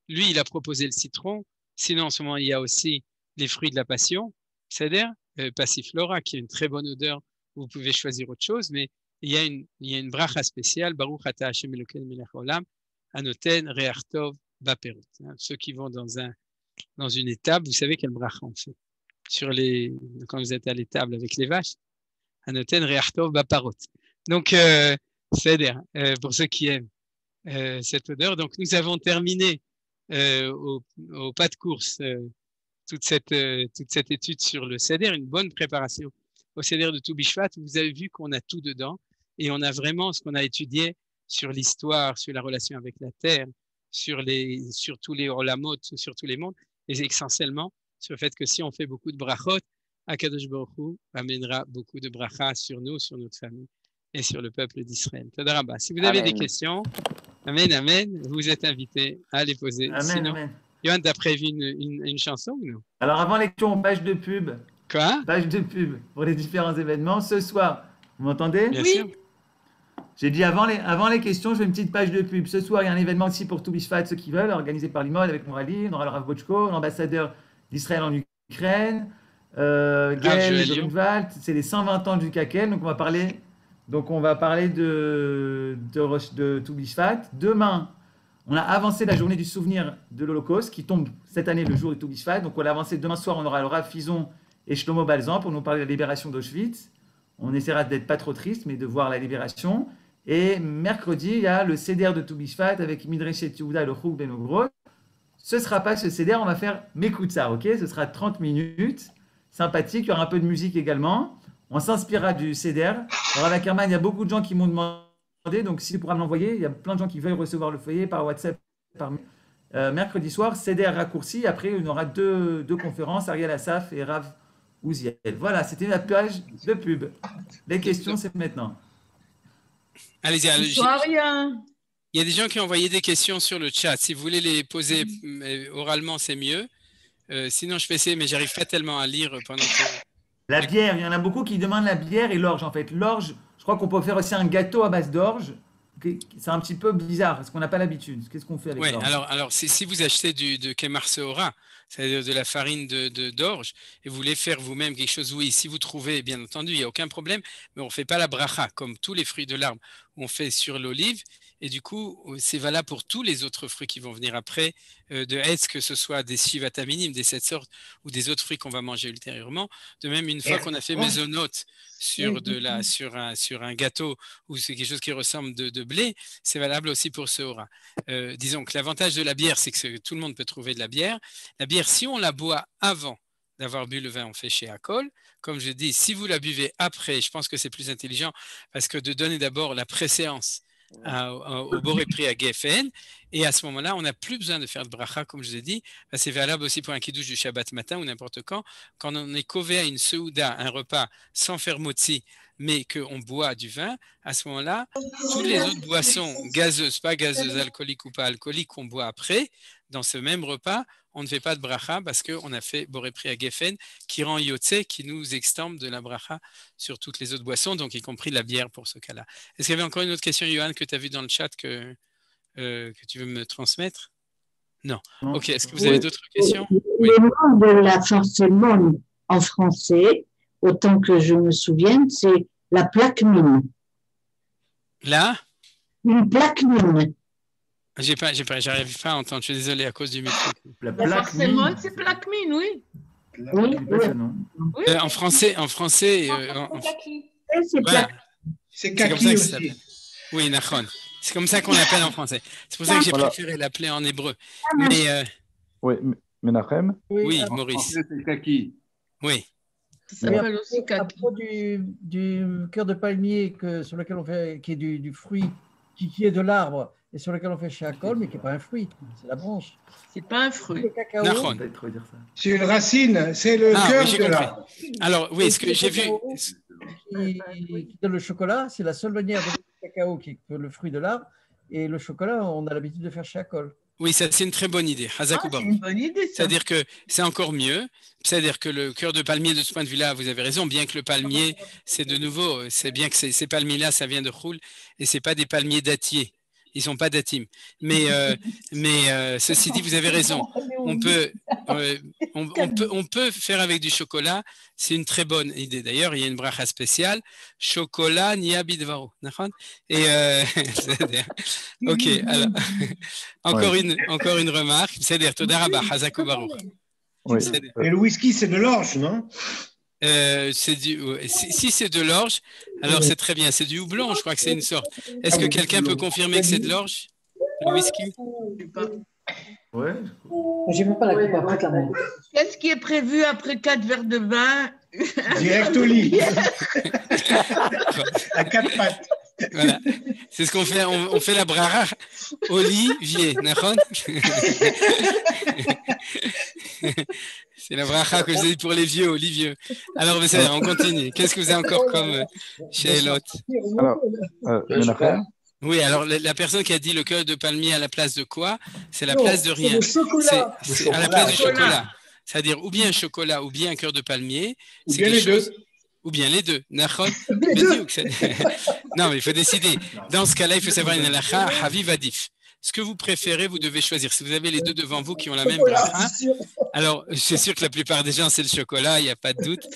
Lui, il a proposé le citron. Sinon, en ce moment, il y a aussi les fruits de la passion, c'est-à-dire passiflora, qui a une très bonne odeur. Vous pouvez choisir autre chose, mais il y a une bracha spéciale, Baruch Ata Hashem Elokeinu Melech Haolam, Anoten Reach Tov Baperut. Ceux qui vont dans une étable, vous savez quelle bracha on fait quand vous êtes à l'étable avec les vaches. Anoten Reach Tov Baparot. Donc, c'est-à-dire, pour ceux qui aiment cette odeur. Donc, nous avons terminé au pas de course toute cette étude sur le Seder, une bonne préparation au Seder de Toubishvat. Vous avez vu qu'on a tout dedans et on a vraiment ce qu'on a étudié sur l'histoire, sur la relation avec la terre, sur tous les olamot, sur tous les mondes, et essentiellement sur le fait que si on fait beaucoup de brachot, Akadosh Baruch Hu amènera beaucoup de brachas sur nous, sur notre famille et sur le peuple d'Israël. Toda Rabba. Si vous avez des questions, amen, amen, vous êtes invités à les poser. Amen, sinon, amen. Yohann, t'as prévu une chanson ou non? Alors, avant les questions, page de pub. Quoi? Page de pub pour les différents événements. Ce soir, vous m'entendez? Bien Oui. sûr. J'ai dit avant les questions, je fais une petite page de pub. Ce soir, il y a un événement aussi pour Toubishvat, ceux qui veulent, organisé par l'IMOD avec Morali. On aura le Rav Bochko, l'ambassadeur d'Israël en Ukraine, Gaël Grunwald. C'est les 120 ans du Kakel. Donc, on va parler de Toubishvat. Demain, on a avancé la journée du souvenir de l'Holocauste qui tombe cette année le jour du Toubishvat. Donc, on l'a avancé demain soir. On aura le Rav Fison et Shlomo Balzan pour nous parler de la libération d'Auschwitz. On essaiera d'être pas trop triste, mais de voir la libération. Et mercredi, il y a le Seder de Toubishvat avec Midreshet Yehuda et le Chouk Ben Ogrot. Ce ne sera pas ce Seder, on va faire Mekoutsar, ok? Ce sera 30 minutes, sympathique. Il y aura un peu de musique également. On s'inspirera du Seder. Alors avec Herman, il y a beaucoup de gens qui m'ont demandé, donc si tu pourras me l'envoyer, il y a plein de gens qui veulent recevoir le feuillet par WhatsApp, par mercredi soir, Seder raccourci. Après, il y aura deux conférences, Ariel Assaf et Rav Ouziel. Voilà, c'était la page de pub. Les questions, c'est maintenant. Allez-y, Rien. il y a des gens qui ont envoyé des questions sur le chat. Si vous voulez les poser oralement, c'est mieux. Sinon, je vais essayer, mais j'arrive pas tellement à lire pendant que... La bière, il y en a beaucoup qui demandent la bière et l'orge en fait. L'orge, je crois qu'on peut faire aussi un gâteau à base d'orge. C'est un petit peu bizarre parce qu'on n'a pas l'habitude. Qu'est-ce qu'on fait avec Oui, l'orge? alors si vous achetez de Kemar Seora, c'est-à-dire de la farine d'orge, et vous voulez faire vous-même quelque chose, oui, si vous trouvez, bien entendu, il n'y a aucun problème, mais on ne fait pas la bracha, comme tous les fruits de l'arbre, on fait sur l'olive, et du coup, c'est valable pour tous les autres fruits qui vont venir après, est-ce que ce soit des shivataminim, des 7 sortes, ou des autres fruits qu'on va manger ultérieurement. De même, une fois qu'on a fait mésonote sur un gâteau, ou c'est quelque chose qui ressemble de blé, c'est valable aussi pour ce aura. Disons que l'avantage de la bière, c'est que tout le monde peut trouver de la bière. La bière, si on la boit avant d'avoir bu le vin, on fait chez Akol. Comme je dis, si vous la buvez après, je pense que c'est plus intelligent parce que de donner d'abord la préséance au Boré Pri à Geffen Et à ce moment-là, on n'a plus besoin de faire de bracha, comme je vous ai dit. C'est valable aussi pour un kiddush du Shabbat matin ou n'importe quand. Quand on est kové à une seuda, un repas, sans faire motzi, mais qu'on boit du vin, à ce moment-là, toutes les autres boissons gazeuses, pas gazeuses, alcooliques ou pas alcooliques, qu'on boit après, dans ce même repas, on ne fait pas de bracha parce qu'on a fait boré pri à Geffen, qui rend yotze, qui nous extempe de la bracha sur toutes les autres boissons, donc y compris la bière pour ce cas-là. Est-ce qu'il y avait encore une autre question, Johan, que tu as vu dans le chat que tu veux me transmettre? Non. Non. Ok, est-ce que vous avez d'autres questions? Oui. Le nom de la forcémone en français, autant que je me souvienne, c'est la plaque mine. Là? Une plaque mine. J'arrive pas à entendre, je suis désolé à cause du micro. La La plaque forcément, mine. c'est plaque mine, oui. Oui, C'est pas ça, non? Oui. En français, c'est voilà. plaque. C'est C'est comme kaki ça que ça aussi. s'appelle. Oui, Nachon. C'est comme ça qu'on l'appelle en français. C'est pour ça que j'ai Voilà. préféré l'appeler en hébreu. Mais Oui, Menachem. oui, en Maurice. français, c'est kaki. Oui. Ça s'appelle aussi À kaki. propos du cœur de palmier sur lequel on fait, qui est du fruit, qui est de l'arbre, et sur lequel on fait shakol, mais qui n'est pas un fruit, c'est la branche. C'est pas un fruit. Le cacao, Nachon. Peut-être trop dire ça. C'est une racine, c'est le Ah, cœur oui, j'ai de compris. l'arbre. Alors, oui, ce que j'ai vu. qui donne le chocolat, c'est la seule manière de faire le cacao qui est le fruit de l'arbre. Et le chocolat, on a l'habitude de faire shakol. Oui, ça, c'est une très bonne idée. Ah, Hazak c'est Baruch. une bonne idée, ça. C'est-à-dire que c'est encore mieux. C'est-à-dire que le cœur de palmier, de ce point de vue-là, vous avez raison, bien que le palmier, c'est de nouveau, c'est bien que ces palmiers-là, ça vient de Khoul, et c'est pas des palmiers dattiers. Ils sont pas datim. Mais ceci dit, vous avez raison. On peut faire avec du chocolat. C'est une très bonne idée. D'ailleurs, il y a une bracha spéciale. Chocolat niya bidvaro. Et ok. Alors, encore une remarque. C'est-à-dire, Toda Rabba, Hazak Baruch. Oui. Et le whisky, c'est de l'orge, non? Si c'est de l'orge, alors c'est très bien. C'est du houblon, je crois que c'est une sorte. Est-ce que quelqu'un peut confirmer que c'est de l'orge, le whisky? Je sais pas. Ouais. J'ai même pas la coupe après la main. Qu'est-ce qui est prévu après 4 verres de vin? Direct au lit. À quatre pattes. Voilà. C'est ce qu'on fait. On fait la bracha Olivier. Nachon. C'est la bracha que je dis pour les vieux, Olivier. Alors, on continue. Qu'est-ce que vous avez encore comme chez l'autre? Alors, Menachem. Oui, alors la personne qui a dit le cœur de palmier à la place de quoi? C'est la place de rien. C'est à la place du chocolat. C'est-à-dire ou bien un chocolat ou bien un cœur de palmier. Ou C'est bien quelque les chose. Ou bien les deux. Non, mais il faut décider. Dans ce cas-là, il faut savoir une halakha, haviv adif. Ce que vous préférez, vous devez choisir. Si vous avez les deux devant vous qui ont la même bracha, alors je suis sûr que la plupart des gens, c'est le chocolat, il n'y a pas de doute.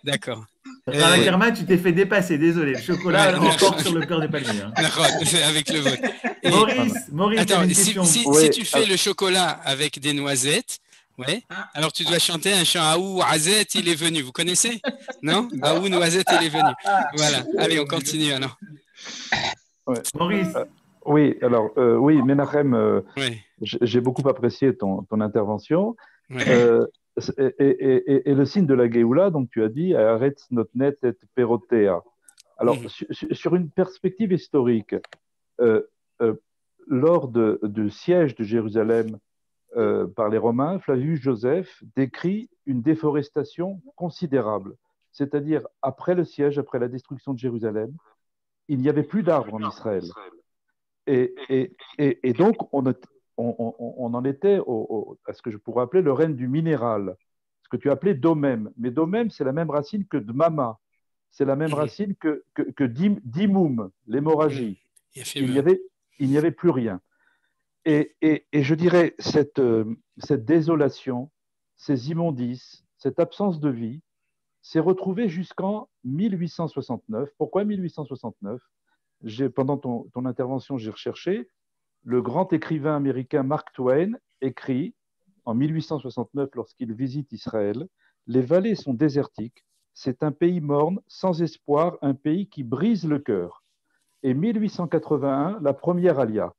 D'accord. Rana Kerma, tu t'es fait dépasser, désolé. Le chocolat l'emporte sur le cœur des palmiers. Hein. D'accord, c'est avec le vote. Et- Maurice, Attends, une si question. tu fais le chocolat avec des noisettes, ouais, alors tu dois chanter un chant Aou Azet, il est venu. Vous connaissez? Non? Aou Noisette, il est venu. Voilà. Allez, on continue alors. Maurice, Oui, alors, oui, Menachem, Oui. j'ai beaucoup apprécié ton intervention. Ouais. Et le signe de la Géoula, donc tu as dit, arrête notnet et perotea. Alors, sur une perspective historique, lors du siège de Jérusalem par les Romains, Flavius Joseph décrit une déforestation considérable. C'est-à-dire, après le siège, après la destruction de Jérusalem, il n'y avait plus d'arbres en Israël. Et donc, on en était à ce que je pourrais appeler le règne du minéral, ce que tu appelais domem. Mais domem, c'est la même racine que dmama. C'est la même racine que dimum, l'hémorragie. Il n'y avait plus rien. Et je dirais, cette désolation, ces immondices, cette absence de vie, s'est retrouvée jusqu'en 1869. Pourquoi 1869 ? Pendant ton intervention, j'ai recherché. Le grand écrivain américain Mark Twain écrit en 1869, lorsqu'il visite Israël, « Les vallées sont désertiques, c'est un pays morne, sans espoir, un pays qui brise le cœur. » Et 1881, la première alia.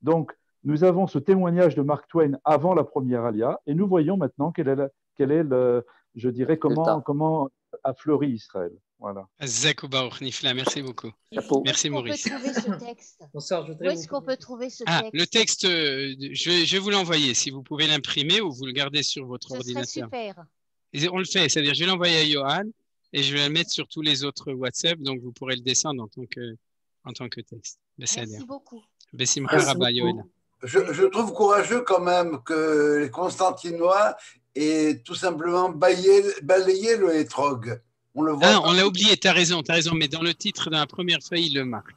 Donc, nous avons ce témoignage de Mark Twain avant la première alia, et nous voyons maintenant quel est je dirais, comment a fleuri Israël. Voilà. Azak ou Baruch Nifla, merci beaucoup. Chapeau. Merci, Où Maurice. est-ce qu'on peut trouver ce texte? Bonsoir, je Où voudrais est-ce qu'on peut trouver ce Ah, texte? le texte, je vais vous l'envoyer. Si vous pouvez l'imprimer ou vous le gardez sur votre Ce serait ordinateur. super. Et on le fait, c'est-à-dire je vais l'envoyer à Johan et je vais le mettre sur tous les autres WhatsApp, donc vous pourrez le descendre en tant que texte. Merci beaucoup. Bessimcha Merci Rabba, beaucoup. Yoel. Je trouve courageux quand même que les Constantinois aient tout simplement balayé le hétrog. On le voit. Ah, on l'a oublié, tu as raison, mais dans le titre, dans la première feuille, il le marque.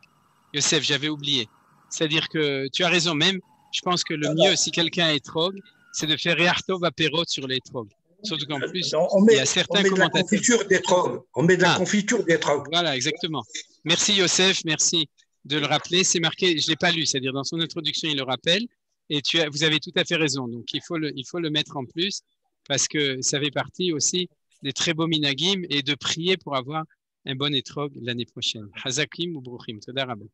Youssef, j'avais oublié. C'est-à-dire que tu as raison, même, je pense que le mieux, si quelqu'un est hétrog, c'est de faire Reartov apéro sur les hétrog. Surtout qu'en plus, il y a certains on met de la commentateurs. confiture d'étrog. On met de la confiture d'étrog. Voilà, exactement. Merci Youssef, merci de le rappeler. C'est marqué, je ne l'ai pas lu, c'est-à-dire dans son introduction, il le rappelle. Et vous avez tout à fait raison. Donc, il faut le mettre en plus parce que ça fait partie aussi des très beaux minagim et de prier pour avoir un bon étrog l'année prochaine. Hazakim ou Bruchim. Toda Rabba.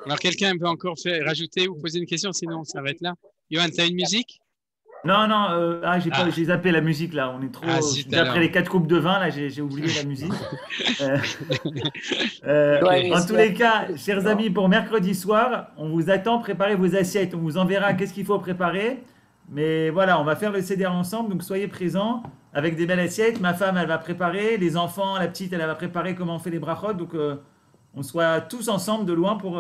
Alors, quelqu'un peut encore rajouter ou poser une question, sinon on s'arrête là. Johan, tu as une musique? Non, j'ai zappé la musique là. On est trop. Après les 4 coupes de vin, là, j'ai oublié la musique. En tous les cas, chers amis, pour mercredi soir, on vous attend. Préparez vos assiettes. On vous enverra qu'est-ce qu'il faut préparer. Mais voilà, on va faire le CDR ensemble. Donc soyez présents avec des belles assiettes. Ma femme, elle va préparer. Les enfants, la petite, elle va préparer comment on fait les brachot. Donc on soit tous ensemble de loin pour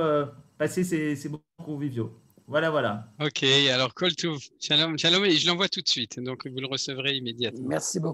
passer ces bons conviviaux. Voilà. Ok, alors Kol Tov, shalom, et je l'envoie tout de suite, donc vous le recevrez immédiatement. Merci beaucoup.